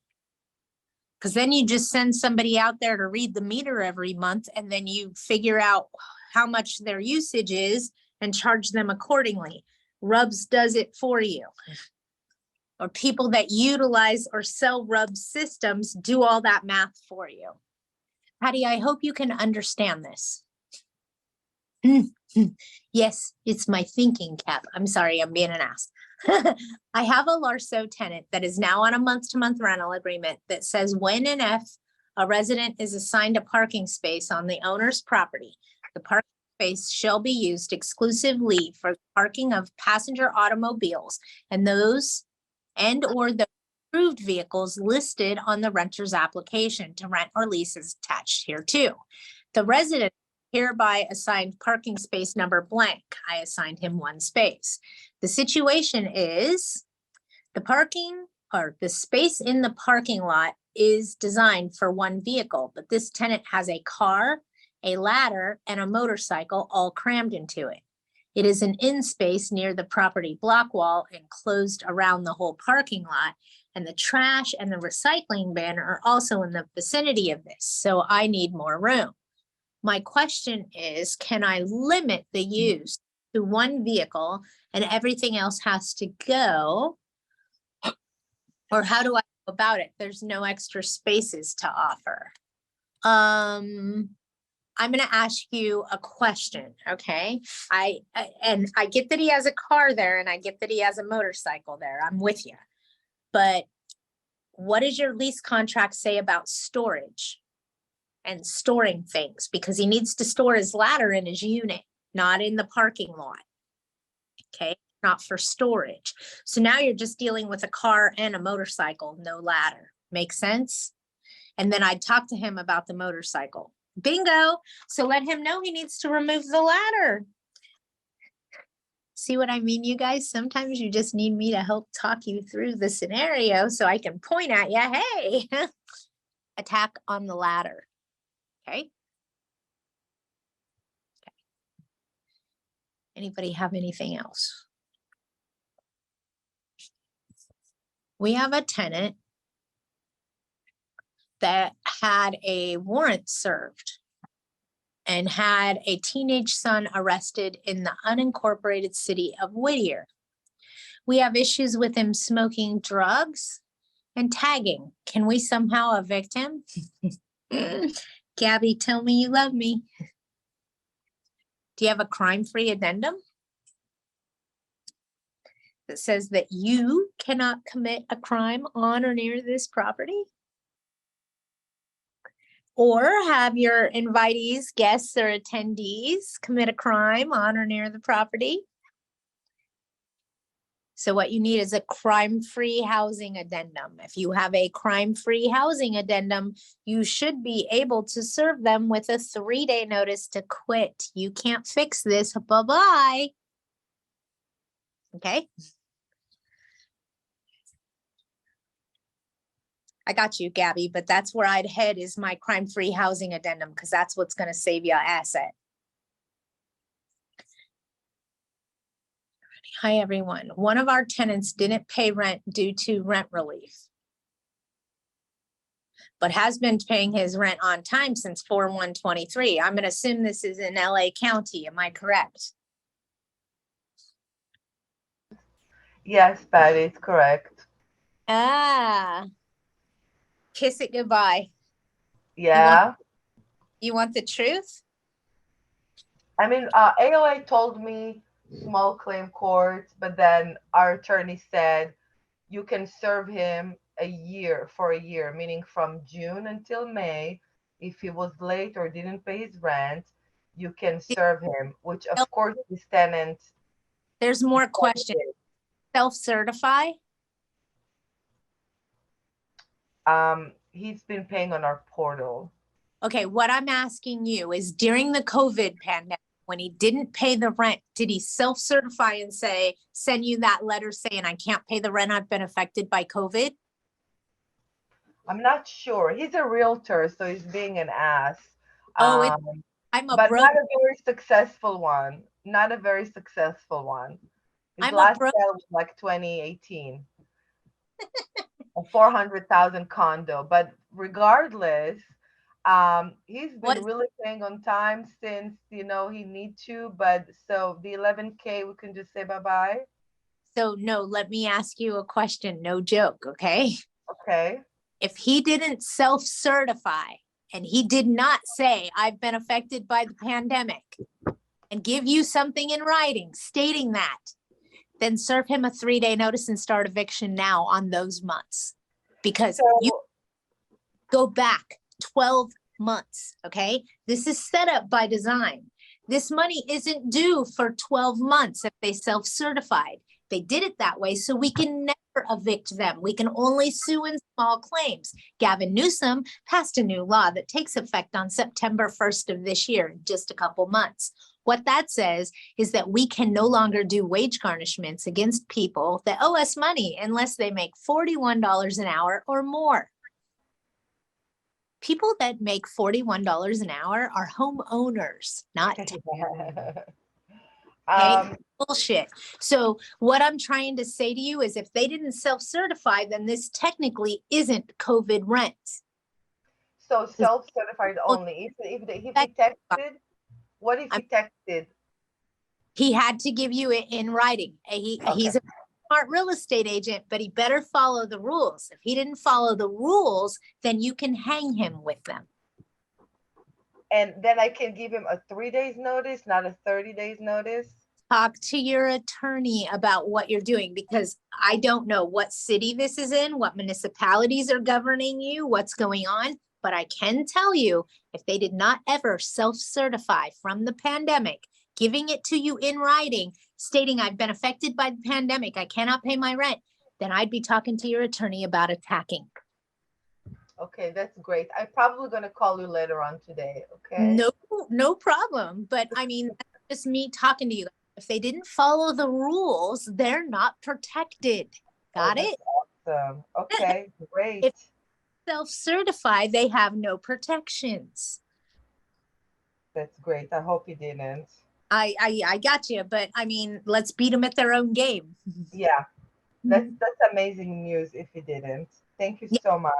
Because then you just send somebody out there to read the meter every month, and then you figure out how much their usage is and charge them accordingly. RUBS does it for you. Or people that utilize or sell RUBS systems do all that math for you. Patty, I hope you can understand this. Yes, it's my thinking cap. I'm sorry, I'm being an ass. I have a Larso tenant that is now on a month-to-month rental agreement that says when and if a resident is assigned a parking space on the owner's property, the parking space shall be used exclusively for parking of passenger automobiles and those or the approved vehicles listed on the renter's application to rent or lease is attached here too. The resident hereby assigned parking space number blank. I assigned him 1 space. The situation is the parking or the space in the parking lot is designed for 1 vehicle, but this tenant has a car, a ladder, and a motorcycle all crammed into it. It is an in space near the property block wall and closed around the whole parking lot. And the trash and the recycling bin are also in the vicinity of this. So I need more room. My question is, can I limit the use to 1 vehicle and everything else has to go? Or how do I go about it? There's no extra spaces to offer. I'm going to ask you a question, okay? I get that he has a car there and I get that he has a motorcycle there. I'm with you. But what does your lease contract say about storage and storing things? Because he needs to store his ladder in his unit, not in the parking lot. Okay, not for storage. So now you're just dealing with a car and a motorcycle, no ladder. Make sense? And then I'd talk to him about the motorcycle. Bingo. So let him know he needs to remove the ladder. See what I mean, you guys? Sometimes you just need me to help talk you through the scenario so I can point at you, hey, attack on the ladder. Okay. Anybody have anything else? We have a tenant that had a warrant served and had a teenage son arrested in the unincorporated city of Whittier. We have issues with him smoking drugs and tagging. Can we somehow evict him? Gabby, tell me you love me. Do you have a crime-free addendum that says that you cannot commit a crime on or near this property? Or have your invitees, guests, or attendees commit a crime on or near the property? So what you need is a crime-free housing addendum. If you have a crime-free housing addendum, you should be able to serve them with a 3-day notice to quit. You can't fix this. Bye-bye. Okay. I got you, Gabby, but that's where I'd head is my crime-free housing addendum because that's what's going to save you an asset. Hi, everyone. One of our tenants didn't pay rent due to rent relief, but has been paying his rent on time since 4/1/23. I'm going to assume this is in LA County. Am I correct? Yes, that is correct. Ah, kiss it goodbye. Yeah. You want the truth? I mean, AOA told me small claim court, but then our attorney said you can serve him for a year, meaning from June until May. If he was late or didn't pay his rent, you can serve him, which of course his tenant. There's more questions. Self-certify? He's been paying on our portal. Okay, what I'm asking you is during the COVID pandemic, when he didn't pay the rent, did he self-certify and send you that letter saying, I can't pay the rent, I've been affected by COVID? I'm not sure. He's a realtor, so he's being an ass. Oh, I'm a but broker. not a very successful one. Not a very successful one. His last sale was like 2018. A 400,000 condo. But regardless, he's been really paying on time since, he need to. But so the 11K, we can just say bye-bye. So no, let me ask you a question. No joke, okay? Okay. If he didn't self-certify and he did not say, I've been affected by the pandemic and give you something in writing stating that, then serve him a 3-day notice and start eviction now on those months. Because you go back 12 months, okay? This is set up by design. This money isn't due for 12 months if they self-certified. They did it that way so we can never evict them. We can only sue in small claims. Gavin Newsom passed a new law that takes effect on September 1st of this year, in just a couple months. What that says is that we can no longer do wage garnishments against people that owe us money unless they make $41 an hour or more. People that make $41 an hour are homeowners, not okay? Bullshit. So what I'm trying to say to you is if they didn't self-certify, then this technically isn't COVID rent. So self-certified only. If he texted, what if he texted? He had to give you it in writing. He's a smart real estate agent, but he better follow the rules. If he didn't follow the rules, then you can hang him with them. And then I can give him a 3 days notice, not a 30 days notice. Talk to your attorney about what you're doing, because I don't know what city this is in, what municipalities are governing you, what's going on. But I can tell you, if they did not ever self-certify from the pandemic, giving it to you in writing, stating I've been affected by the pandemic, I cannot pay my rent, then I'd be talking to your attorney about attacking. Okay, that's great. I'm probably going to call you later on today, okay? No problem. But I mean, that's just me talking to you. If they didn't follow the rules, they're not protected. Got it? Awesome. Okay, great. If self-certify, they have no protections. That's great. I hope you didn't. I got you, but I mean, let's beat them at their own game. Yeah, that's amazing news if you didn't. Thank you so much.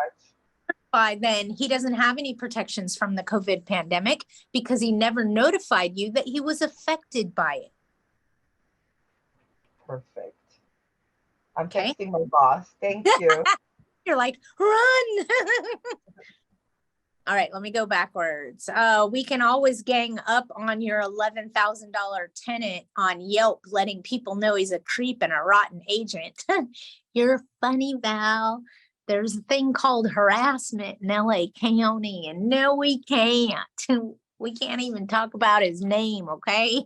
Then he doesn't have any protections from the COVID pandemic because he never notified you that he was affected by it. Perfect. I'm texting my boss. Thank you. You're like, run. All right, let me go backwards. We can always gang up on your $11,000 tenant on Yelp, letting people know he's a creep and a rotten agent. You're funny, Val. There's a thing called harassment in LA County, and no, we can't. We can't even talk about his name, okay?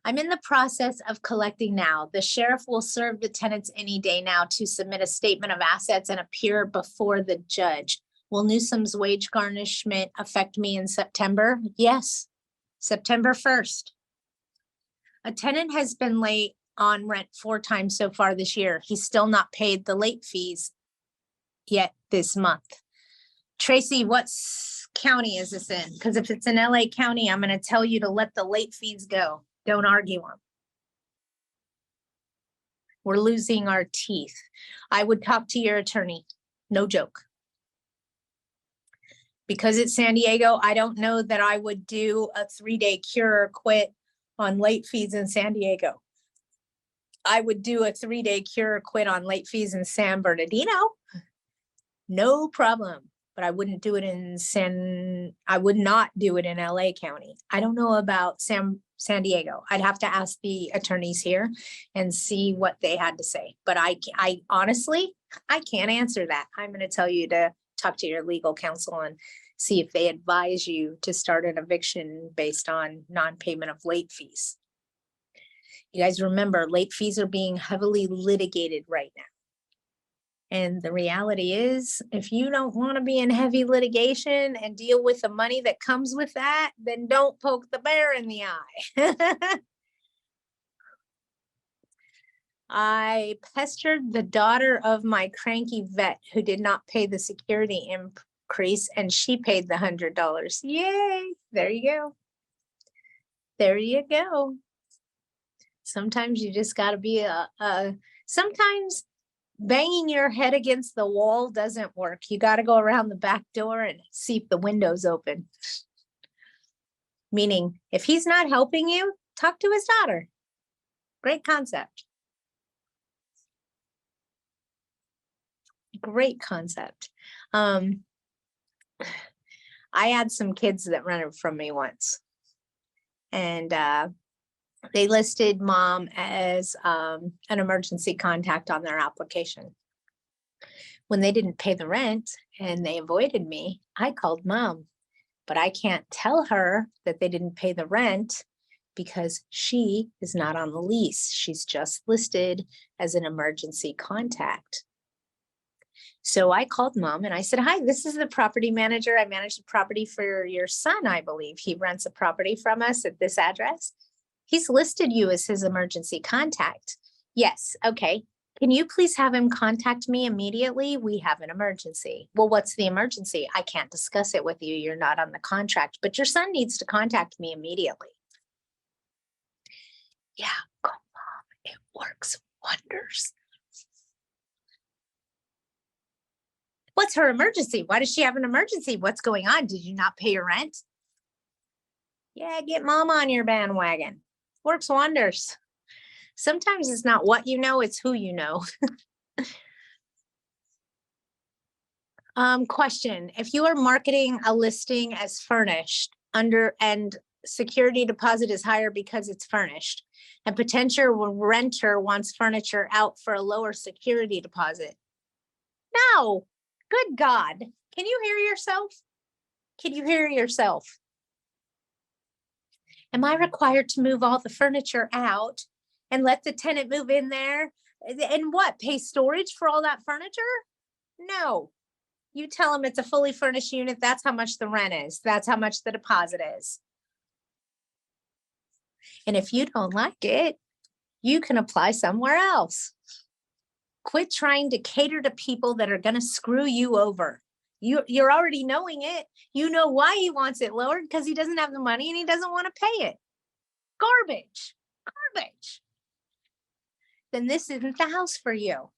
I'm in the process of collecting now. The sheriff will serve the tenants any day now to submit a statement of assets and appear before the judge. Will Newsom's wage garnishment affect me in September? Yes, September 1st. A tenant has been late on rent 4 times so far this year. He's still not paid the late fees yet this month. Tracy, what county is this in? Because if it's in LA County, I'm going to tell you to let the late fees go. Don't argue them. We're losing our teeth. I would talk to your attorney. No joke. Because it's San Diego, I don't know that I would do a 3-day cure or quit on late fees in San Diego. I would do a 3-day cure or quit on late fees in San Bernardino. No problem. But I wouldn't do it I would not do it in LA County. I don't know about San Diego. I'd have to ask the attorneys here and see what they had to say. But I honestly, I can't answer that. I'm going to tell you to talk to your legal counsel and see if they advise you to start an eviction based on non-payment of late fees. You guys remember, late fees are being heavily litigated right now. And the reality is, if you don't want to be in heavy litigation and deal with the money that comes with that, then don't poke the bear in the eye. I pestered the daughter of my cranky vet who did not pay the security increase, and she paid the $100. Yay! There you go. There you go. Sometimes you just got to be sometimes banging your head against the wall doesn't work. You got to go around the back door and see if the window's open. Meaning, if he's not helping you, talk to his daughter. Great concept. Great concept. I had some kids that rented from me once, and they listed mom as an emergency contact on their application. When they didn't pay the rent and they avoided me, I called mom, but I can't tell her that they didn't pay the rent because she is not on the lease. She's just listed as an emergency contact. So I called mom and I said, hi, this is the property manager. I manage the property for your son, I believe. He rents a property from us at this address. He's listed you as his emergency contact. Yes, okay. Can you please have him contact me immediately? We have an emergency. Well, what's the emergency? I can't discuss it with you. You're not on the contract, but your son needs to contact me immediately. Yeah, go mom. It works wonders. What's her emergency? Why does she have an emergency? What's going on? Did you not pay your rent? Yeah, get mom on your bandwagon. Works wonders. Sometimes it's not what you know, it's who you know. Question, if you are marketing a listing as furnished and security deposit is higher because it's furnished, and potential renter wants furniture out for a lower security deposit. No, good God. Can you hear yourself? Can you hear yourself? Am I required to move all the furniture out and let the tenant move in there? And what, pay storage for all that furniture? No. You tell them it's a fully furnished unit. That's how much the rent is. That's how much the deposit is. And if you don't like it, you can apply somewhere else. Quit trying to cater to people that are going to screw you over. You're already knowing it. You know why he wants it lowered, because he doesn't have the money and he doesn't want to pay it. Garbage. Then this isn't the house for you.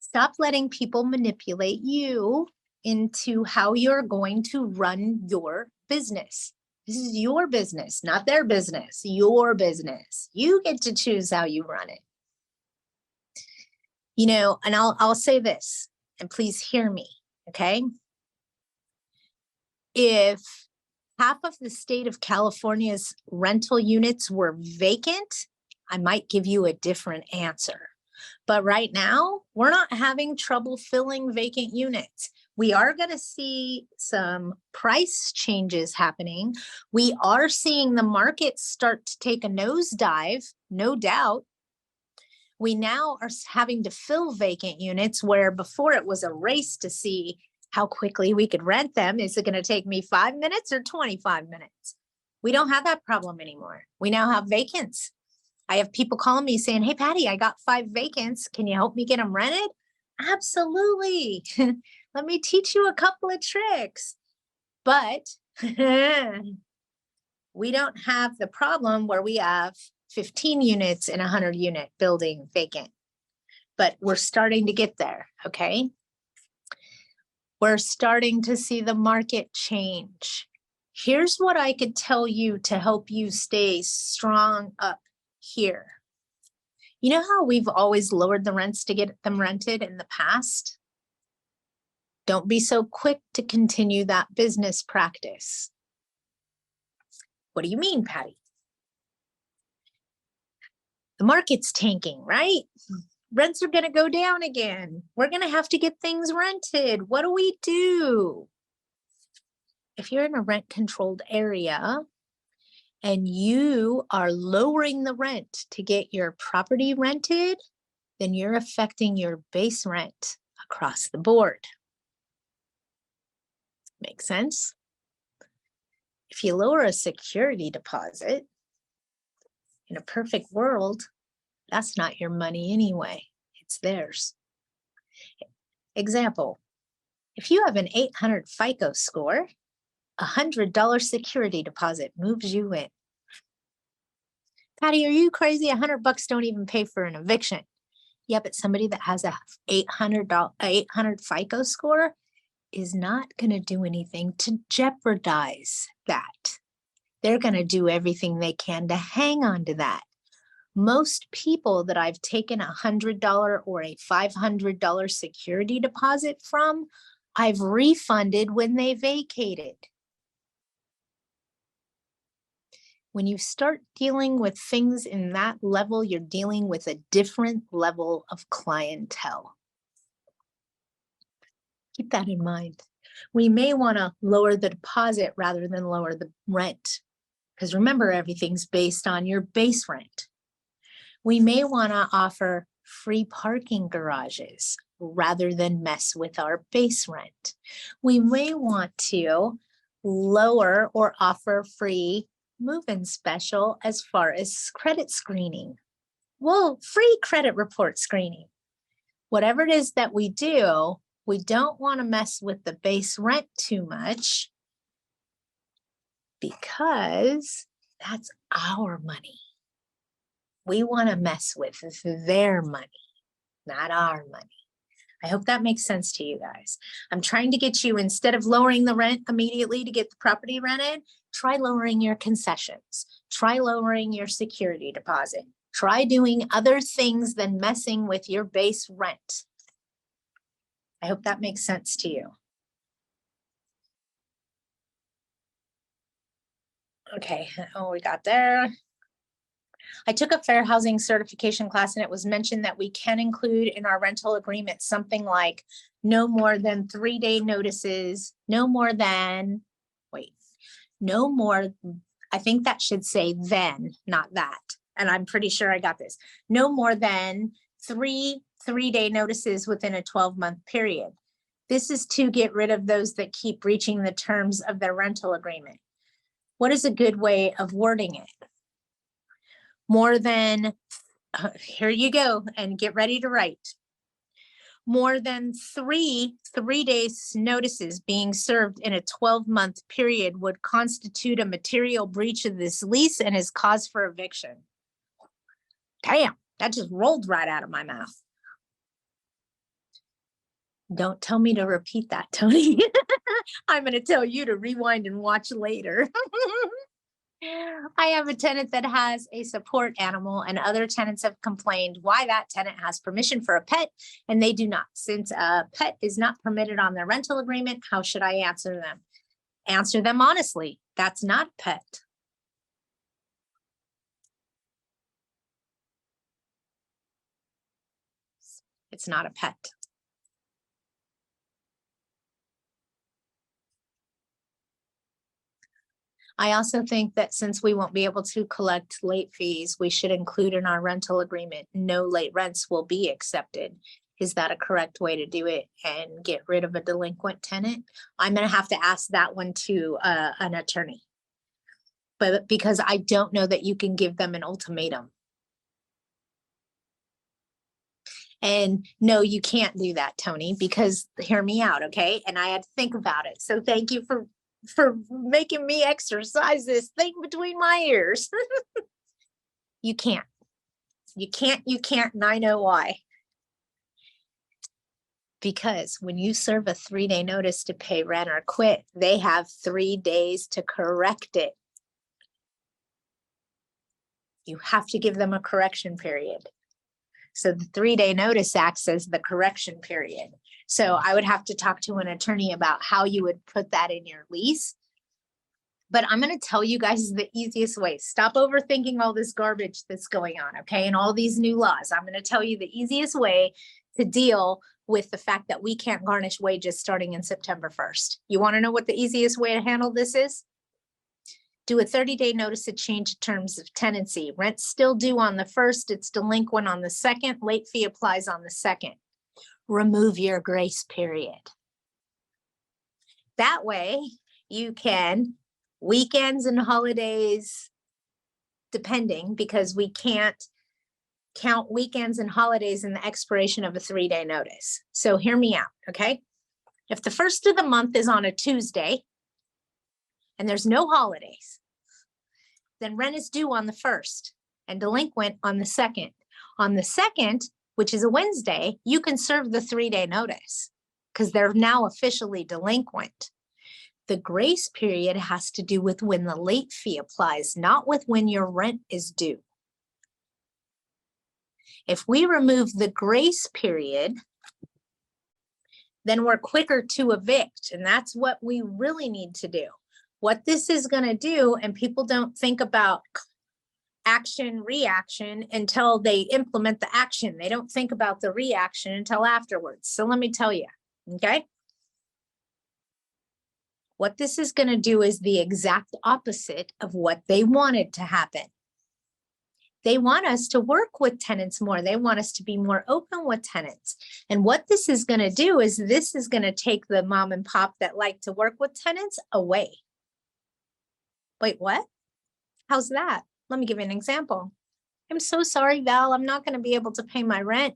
Stop letting people manipulate you into how you're going to run your business. This is your business, not their business, your business. You get to choose how you run it. You know, and I'll say this, and please hear me, okay? If half of the state of California's rental units were vacant, I might give you a different answer. But right now, we're not having trouble filling vacant units. We are going to see some price changes happening. We are seeing the market start to take a nosedive, no doubt. We now are having to fill vacant units where before it was a race to see how quickly we could rent them. Is it going to take me 5 minutes or 25 minutes? We don't have that problem anymore. We now have vacants. I have people calling me saying, hey, Patty, I got 5 vacants. Can you help me get them rented? Absolutely. Let me teach you a couple of tricks. But we don't have the problem where we have 15 units in a 100 unit building vacant. But we're starting to get there, okay? We're starting to see the market change. Here's what I could tell you to help you stay strong up here. You know how we've always lowered the rents to get them rented in the past? Don't be so quick to continue that business practice. What do you mean, Patty? The market's tanking, right? Rents are going to go down again. We're going to have to get things rented. What do? If you're in a rent-controlled area and you are lowering the rent to get your property rented, then you're affecting your base rent across the board. Make sense? If you lower a security deposit, in a perfect world, that's not your money anyway. It's theirs. Example, if you have an 800 FICO score, $100 security deposit moves you in. Patty, are you crazy? $100 don't even pay for an eviction. Yeah, but somebody that has a 800 FICO score is not going to do anything to jeopardize that. They're going to do everything they can to hang on to that. Most people that I've taken a $100 or a $500 security deposit from, I've refunded when they vacated. When you start dealing with things in that level, you're dealing with a different level of clientele. Keep that in mind. We may want to lower the deposit rather than lower the rent. Because remember, everything's based on your base rent. We may want to offer free parking garages rather than mess with our base rent. We may want to lower or offer free move-in special as far as credit screening. Well, free credit report screening. Whatever it is that we do, we don't want to mess with the base rent too much because that's our money. We want to mess with their money, not our money. I hope that makes sense to you guys. I'm trying to get you, instead of lowering the rent immediately to get the property rented, try lowering your concessions. Try lowering your security deposit. Try doing other things than messing with your base rent. I hope that makes sense to you. Okay, oh, we got there. I took a fair housing certification class and it was mentioned that we can include in our rental agreement something like no more than 3-day notices, no more than, I think that should say then, not that. And I'm pretty sure I got this. No more than 3-day notices within a 12-month period. This is to get rid of those that keep breaching the terms of their rental agreement. What is a good way of wording it? More than, here you go, and get ready to write. More than three days notices being served in a 12-month period would constitute a material breach of this lease and is cause for eviction. Damn, that just rolled right out of my mouth. Don't tell me to repeat that, Tony. I'm going to tell you to rewind and watch later. I have a tenant that has a support animal and other tenants have complained why that tenant has permission for a pet and they do not. Since a pet is not permitted on their rental agreement, how should I answer them? Answer them honestly. That's not a pet. It's not a pet. I also think that since we won't be able to collect late fees, we should include in our rental agreement, no late rents will be accepted. Is that a correct way to do it and get rid of a delinquent tenant? I'm going to have to ask that one to an attorney. But because I don't know that you can give them an ultimatum. And no, you can't do that, Tony, because hear me out, okay? And I had to think about it. So thank you for making me exercise this thing between my ears. You can't, and I know why. Because when you serve a 3-day notice to pay rent or quit, they have 3 days to correct it. You have to give them a correction period. So the 3-day notice acts as the correction period. So I would have to talk to an attorney about how you would put that in your lease. But I'm going to tell you guys the easiest way. Stop overthinking all this garbage that's going on, okay? And all these new laws. I'm going to tell you the easiest way to deal with the fact that we can't garnish wages starting in September 1st. You want to know what the easiest way to handle this is? Do a 30-day notice of change of terms of tenancy. Rent's still due on the 1st. It's delinquent on the 2nd. Late fee applies on the 2nd. Remove your grace period. That way you can, weekends and holidays, depending, because we can't count weekends and holidays in the expiration of a 3-day notice. So hear me out, okay? If the 1st of the month is on a Tuesday and there's no holidays, then rent is due on the 1st and delinquent on the 2nd. On the 2nd, which is a Wednesday, you can serve the 3-day notice because they're now officially delinquent. The grace period has to do with when the late fee applies, not with when your rent is due. If we remove the grace period, then we're quicker to evict, and that's what we really need to do. What this is going to do, and people don't think about action, reaction until they implement the action. They don't think about the reaction until afterwards. So let me tell you, okay? What this is going to do is the exact opposite of what they wanted to happen. They want us to work with tenants more. They want us to be more open with tenants. And what this is going to do is this is going to take the mom and pop that like to work with tenants away. Wait, what? How's that? Let me give you an example. I'm so sorry, Val. I'm not going to be able to pay my rent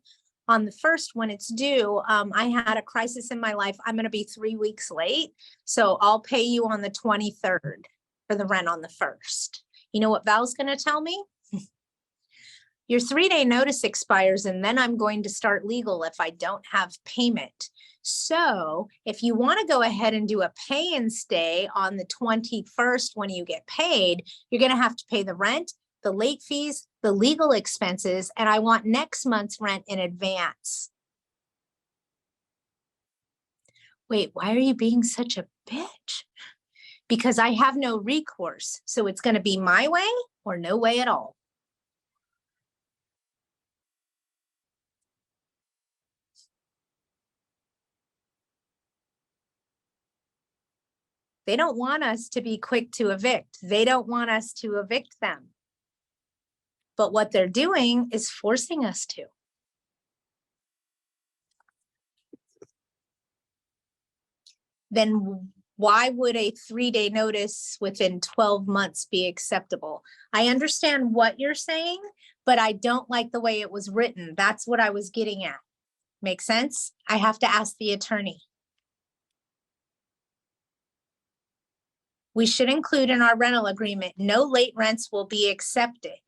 on the 1st when it's due. I had a crisis in my life. I'm going to be 3 weeks late. So I'll pay you on the 23rd for the rent on the 1st. You know what Val's going to tell me? Your 3-day notice expires, and then I'm going to start legal if I don't have payment. So if you want to go ahead and do a pay and stay on the 21st when you get paid, you're going to have to pay the rent, the late fees, the legal expenses, and I want next month's rent in advance. Wait, why are you being such a bitch? Because I have no recourse. So it's going to be my way or no way at all. They don't want us to be quick to evict. They don't want us to evict them. But what they're doing is forcing us to. Then why would a 3-day notice within 12 months be acceptable? I understand what you're saying, but I don't like the way it was written. That's what I was getting at. Make sense? I have to ask the attorney. We should include in our rental agreement, no late rents will be accepted.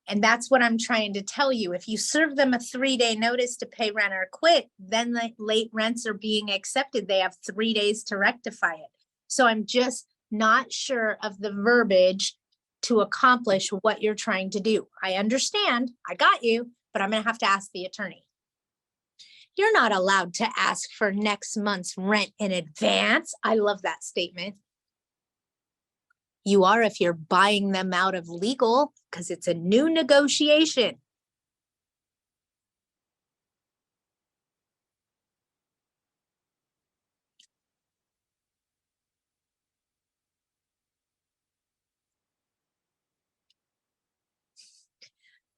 And that's what I'm trying to tell you. If you serve them a 3-day notice to pay rent or quit, then the late rents are being accepted. They have 3 days to rectify it. So I'm just not sure of the verbiage to accomplish what you're trying to do. I understand, I got you, but I'm going to have to ask the attorney. You're not allowed to ask for next month's rent in advance. I love that statement. You are if you're buying them out of legal because it's a new negotiation.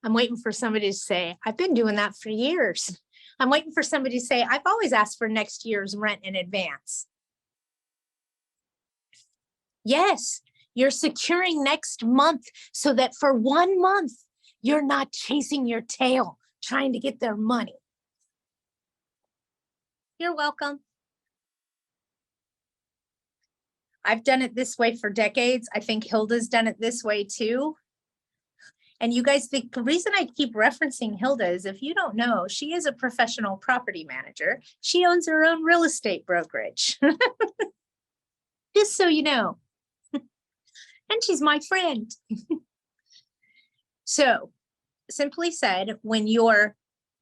I'm waiting for somebody to say, I've been doing that for years. I'm waiting for somebody to say, I've always asked for next year's rent in advance. Yes, you're securing next month so that for 1 month, you're not chasing your tail, trying to get their money. You're welcome. I've done it this way for decades. I think Hilda's done it this way too. And you guys think the reason I keep referencing Hilda is if you don't know, she is a professional property manager. She owns her own real estate brokerage. Just so you know. And she's my friend. So simply said, when you're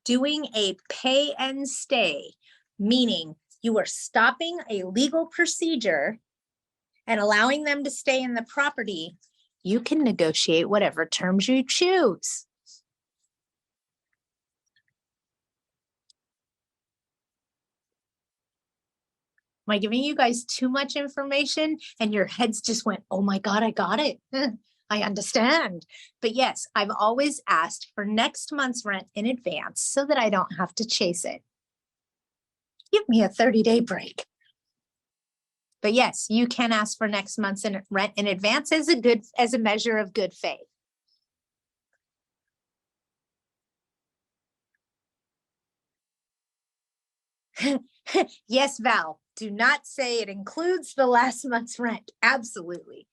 doing a pay and stay, meaning you are stopping a legal procedure and allowing them to stay in the property, you can negotiate whatever terms you choose. Am I giving you guys too much information and your heads just went, oh my God, I got it. I understand. But yes, I've always asked for next month's rent in advance so that I don't have to chase it. Give me a 30-day break. But yes, you can ask for next month's rent in advance as a measure of good faith. Yes, Val, do not say it includes the last month's rent. Absolutely.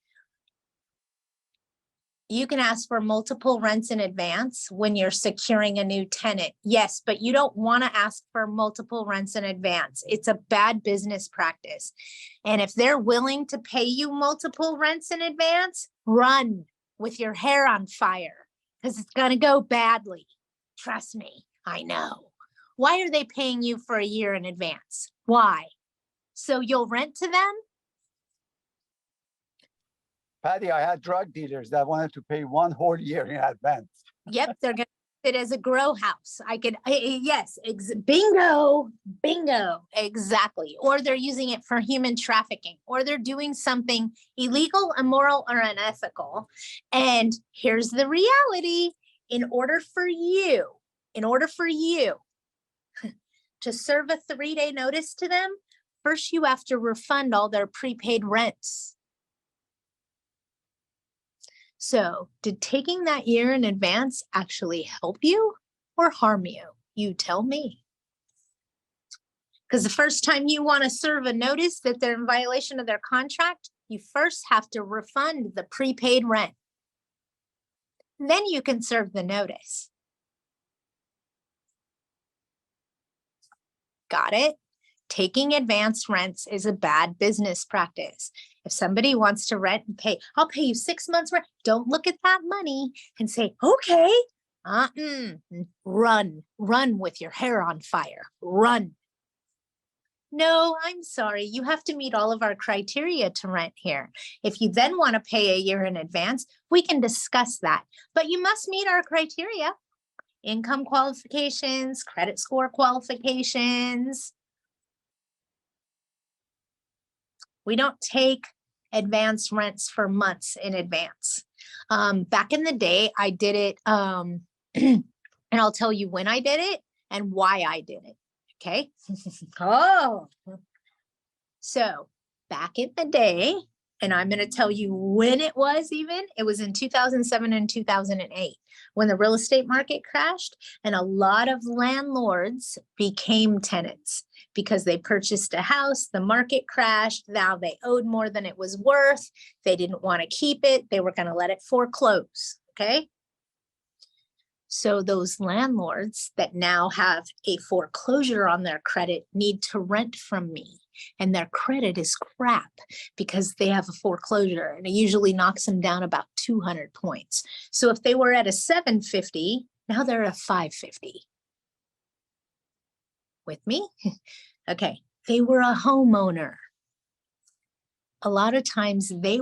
You can ask for multiple rents in advance when you're securing a new tenant. Yes, but you don't want to ask for multiple rents in advance. It's a bad business practice. And if they're willing to pay you multiple rents in advance, run with your hair on fire because it's going to go badly. Trust me, I know. Why are they paying you for a year in advance? Why? So you'll rent to them? Patty, I had drug dealers that wanted to pay 1 whole year in advance. Yep, they're going to it as a grow house. Yes, bingo, exactly. Or they're using it for human trafficking, or they're doing something illegal, immoral, or unethical. And here's the reality. In order for you to serve a 3-day notice to them, first you have to refund all their prepaid rents. So did taking that year in advance actually help you or harm you? You tell me. Because the first time you want to serve a notice that they're in violation of their contract, you first have to refund the prepaid rent. Then you can serve the notice. Got it? Taking advanced rents is a bad business practice. If somebody wants to rent and pay, I'll pay you 6 months rent. Don't look at that money and say, okay, run with your hair on fire, run. No, I'm sorry. You have to meet all of our criteria to rent here. If you then want to pay a year in advance, we can discuss that. But you must meet our criteria. Income qualifications, credit score qualifications. We don't take advance rents for months in advance. Back in the day, I did it, and I'll tell you when I did it and why I did it. Okay. So back in the day, and I'm going to tell you when it was even, it was in 2007 and 2008 when the real estate market crashed and a lot of landlords became tenants because they purchased a house, the market crashed, now they owed more than it was worth, they didn't want to keep it, they were going to let it foreclose, okay? So those landlords that now have a foreclosure on their credit need to rent from me. And their credit is crap because they have a foreclosure and it usually knocks them down about 200 points. So if they were at a 750, now they're at a 550. With me? Okay, they were a homeowner. A lot of times they've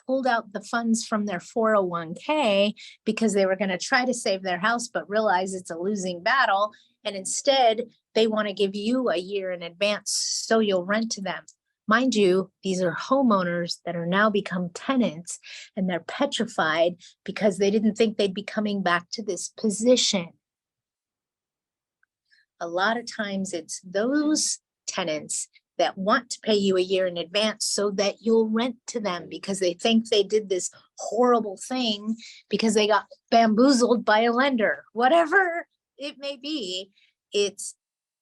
pulled out the funds from their 401k because they were going to try to save their house, but realize it's a losing battle. And instead, they want to give you a year in advance so you'll rent to them. Mind you, these are homeowners that are now become tenants and they're petrified because they didn't think they'd be coming back to this position. A lot of times it's those tenants that want to pay you a year in advance so that you'll rent to them because they think they did this horrible thing because they got bamboozled by a lender. Whatever it may be, it's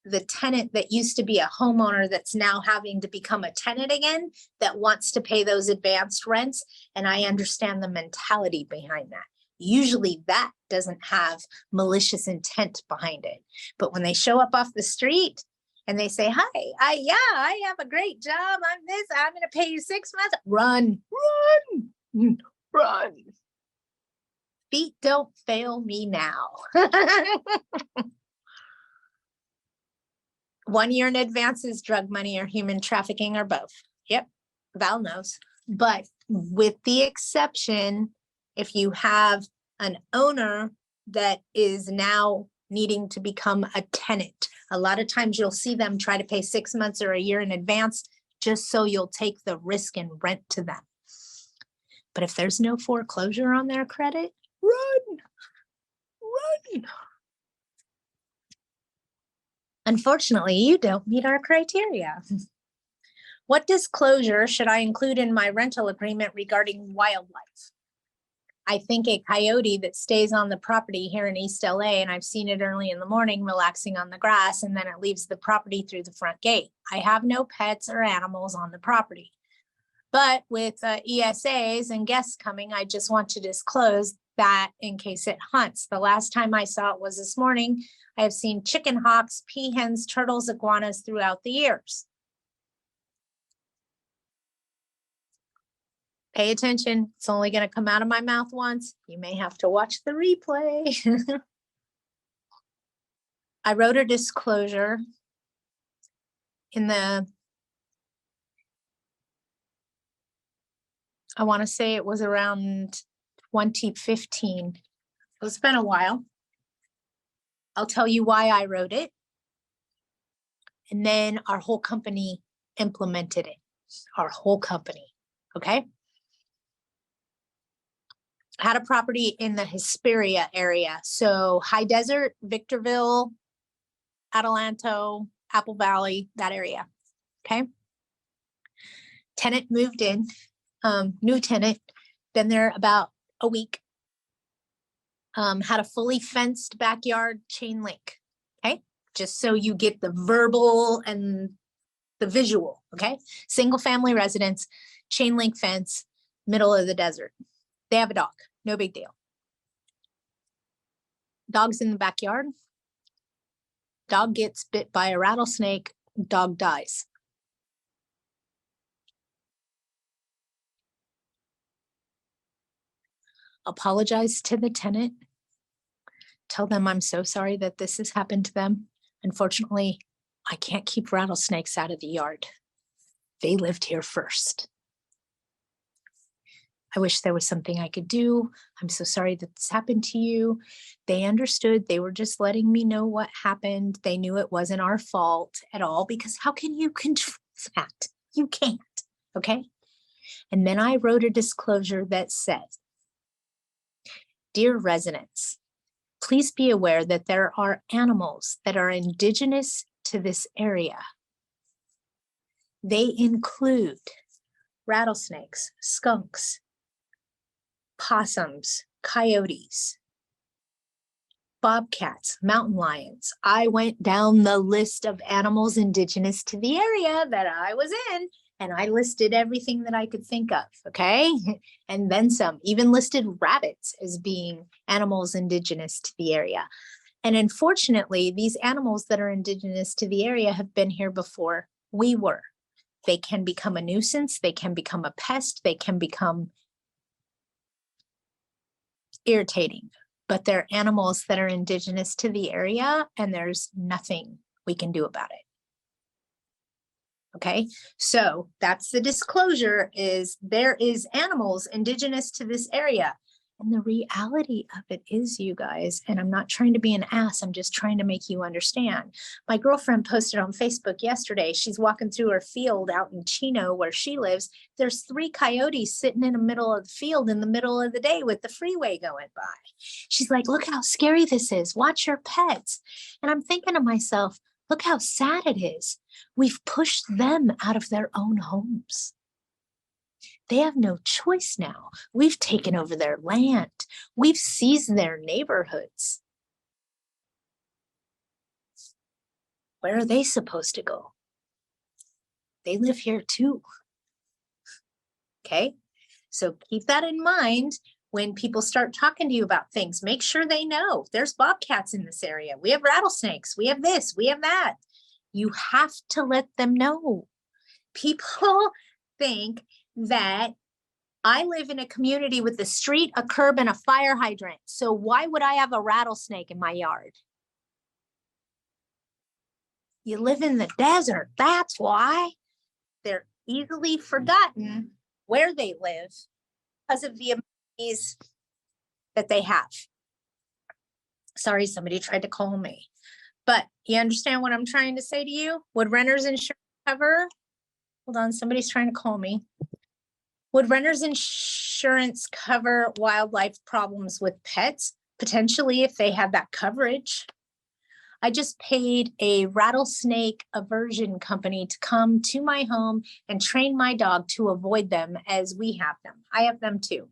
the tenant that used to be a homeowner that's now having to become a tenant again that wants to pay those advanced rents. And I understand the mentality behind that. Usually that doesn't have malicious intent behind it. But when they show up off the street and they say, hi, I have a great job. I'm going to pay you 6 months. Run. Feet don't fail me now. 1 year in advance is drug money or human trafficking or both. Yep, Val knows. But with the exception, if you have an owner that is now needing to become a tenant, a lot of times you'll see them try to pay 6 months or a year in advance just so you'll take the risk and rent to them. But if there's no foreclosure on their credit, run. Unfortunately, you don't meet our criteria. What disclosure should I include in my rental agreement regarding wildlife? I think a coyote that stays on the property here in East LA, and I've seen it early in the morning relaxing on the grass, and then it leaves the property through the front gate. I have no pets or animals on the property. But with ESAs and guests coming, I just want to disclose that in case it hunts. The last time I saw it was this morning. I have seen chicken hawks, peahens, turtles, iguanas throughout the years. Pay attention. It's only going to come out of my mouth once. You may have to watch the replay. I wrote a disclosure in the, I want to say it was around 2015. It's been a while. I'll tell you why I wrote it. And then our whole company implemented it. Our whole company. Okay. Had a property in the Hesperia area. So High Desert, Victorville, Adelanto, Apple Valley, that area. Okay. Tenant moved in, new tenant, been there about a week. Had a fully fenced backyard, chain link. Okay. Just so you get the verbal and the visual. Okay. Single family residence, chain link fence, middle of the desert. They have a dog. No big deal. Dog's in the backyard. Dog gets bit by a rattlesnake. Dog dies. Apologize to the tenant. Tell them I'm so sorry that this has happened to them. Unfortunately, I can't keep rattlesnakes out of the yard. They lived here first. I wish there was something I could do. I'm so sorry that this happened to you. They understood. They were just letting me know what happened. They knew it wasn't our fault at all, because how can you control that? You can't, okay? And then I wrote a disclosure that says, dear residents, please be aware that there are animals that are indigenous to this area. They include rattlesnakes, skunks, possums, coyotes, bobcats, mountain lions. I went down the list of animals indigenous to the area that I was in, and I listed everything that I could think of, okay? And then some, even listed rabbits as being animals indigenous to the area. And unfortunately, these animals that are indigenous to the area have been here before we were. They can become a nuisance, they can become a pest, they can become irritating, but they're animals that are indigenous to the area, and there's nothing we can do about it. Okay, so that's the disclosure, is there is animals indigenous to this area. And the reality of it is, you guys, and I'm not trying to be an ass, I'm just trying to make you understand. My girlfriend posted on Facebook yesterday, she's walking through her field out in Chino where she lives. There's 3 coyotes sitting in the middle of the field in the middle of the day with the freeway going by. She's like, look how scary this is. Watch your pets. And I'm thinking to myself, look how sad it is. We've pushed them out of their own homes. They have no choice now. We've taken over their land. We've seized their neighborhoods. Where are they supposed to go? They live here too. Okay, so keep that in mind when people start talking to you about things. Make sure they know there's bobcats in this area. We have rattlesnakes. We have this, we have that. You have to let them know. People think that I live in a community with a street, a curb, and a fire hydrant. So why would I have a rattlesnake in my yard? You live in the desert. That's why. They're easily forgotten where they live because of the amenities that they have. Sorry, somebody tried to call me. But you understand what I'm trying to say to you? Would renters insurance cover? Hold on, somebody's trying to call me. Would renters insurance cover wildlife problems with pets? Potentially, if they had that coverage. I just paid a rattlesnake aversion company to come to my home and train my dog to avoid them as we have them. I have them too.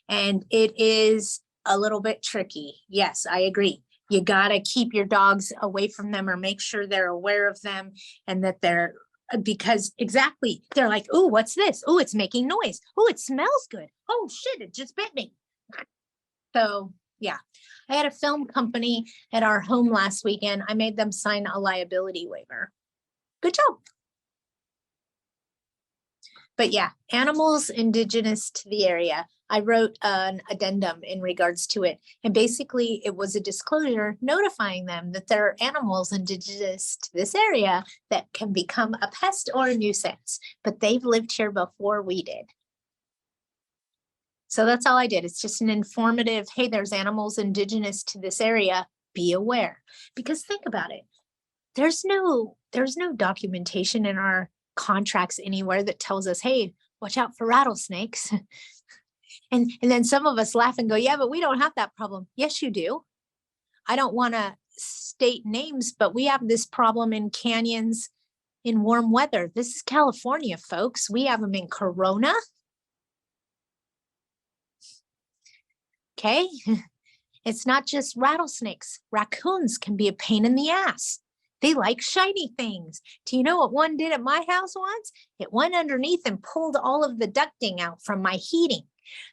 And it is a little bit tricky. Yes, I agree. You got to keep your dogs away from them or make sure they're aware of them and that they're, because exactly, they're like, oh, what's this? Oh, it's making noise. Oh, it smells good. Oh, shit, it just bit me. So, yeah, I had a film company at our home last weekend. I made them sign a liability waiver. Good job. But yeah, animals indigenous to the area. I wrote an addendum in regards to it. And basically it was a disclosure notifying them that there are animals indigenous to this area that can become a pest or a nuisance, but they've lived here before we did. So that's all I did. It's just an informative, hey, there's animals indigenous to this area. be aware. Because think about it. There's no documentation in our contracts anywhere that tells us, hey, watch out for rattlesnakes. And then some of us laugh and go, yeah, but we don't have that problem. Yes, you do. I don't want to state names, but we have this problem in canyons in warm weather. This is California, folks. We have them in Corona. Okay. It's not just rattlesnakes. Raccoons can be a pain in the ass. They like shiny things. Do you know what one did at my house once? It went underneath and pulled all of the ducting out from my heating.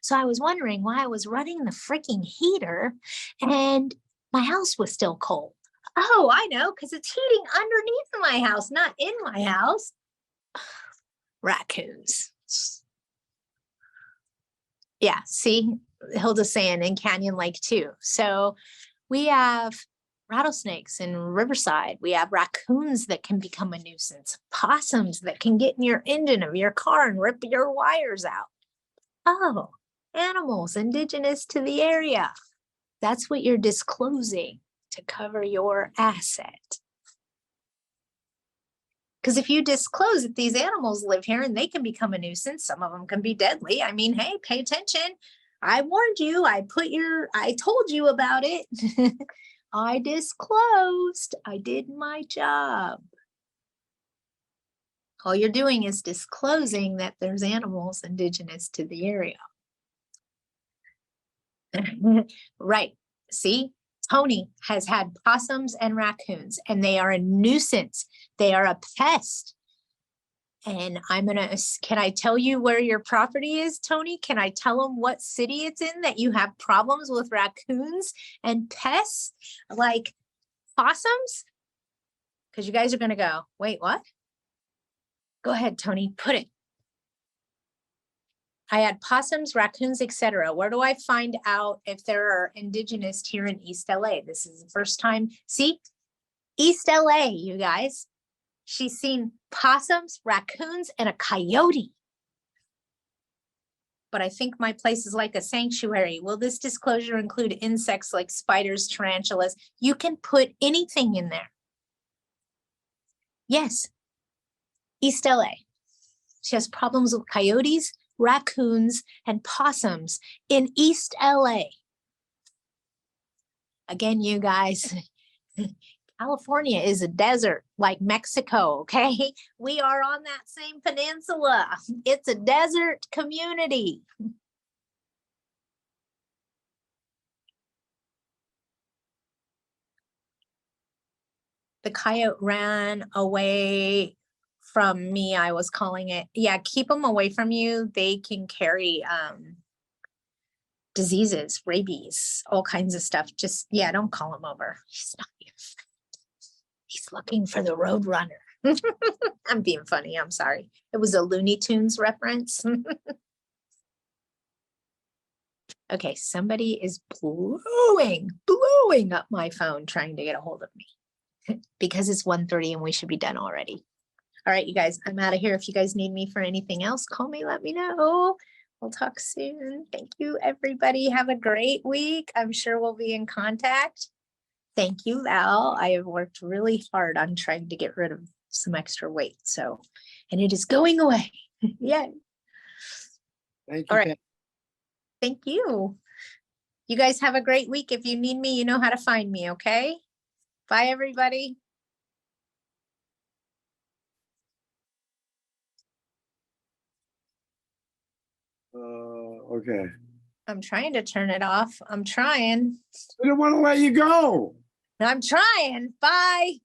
So I was wondering why I was running the freaking heater and my house was still cold. Oh, I know, because it's heating underneath my house, not in my house. Raccoons. Yeah, see, Hilda's saying in Canyon Lake too. So we have rattlesnakes in Riverside. We have raccoons that can become a nuisance, possums that can get in your engine of your car and rip your wires out. Oh, animals indigenous to the area. That's what you're disclosing to cover your asset. Because if you disclose that these animals live here and they can become a nuisance, some of them can be deadly. I mean, hey, pay attention. I warned you. I told you about it. I disclosed. I did my job. All you're doing is disclosing that there's animals indigenous to the area. Right. See, Tony has had possums and raccoons, and they are a nuisance. They are a pest. And can I tell you where your property is, Tony? Can I tell them what city it's in that you have problems with raccoons and pests like possums? Because you guys are going to go, wait, what? Go ahead, Tony, put it. I had possums, raccoons, etc. Where do I find out if there are indigenous here in East LA? This is the first time. See, East LA, you guys. She's seen possums, raccoons, and a coyote. But I think my place is like a sanctuary. Will this disclosure include insects like spiders, tarantulas? You can put anything in there. Yes, East LA. She has problems with coyotes, raccoons, and possums in East LA. Again, you guys, California is a desert like Mexico, okay? We are on that same peninsula. It's a desert community. The coyote ran away from me, I was calling it. Yeah, keep them away from you. They can carry diseases, rabies, all kinds of stuff. Just, yeah, don't call him over. He's not your friend. He's looking for the road runner. I'm being funny. I'm sorry. It was a Looney Tunes reference. Okay, somebody is blowing up my phone trying to get a hold of me because it's 1:30 and we should be done already. All right, you guys, I'm out of here. If you guys need me for anything else, call me, let me know. We'll talk soon. Thank you, everybody. Have a great week. I'm sure we'll be in contact. Thank you, Val. I have worked really hard on trying to get rid of some extra weight. So, and it is going away. Yay. Thank you. All right. Thank you. You guys have a great week. If you need me, you know how to find me, okay? Bye, everybody. Okay. I'm trying to turn it off. I'm trying. I don't want to let you go. I'm trying. Bye.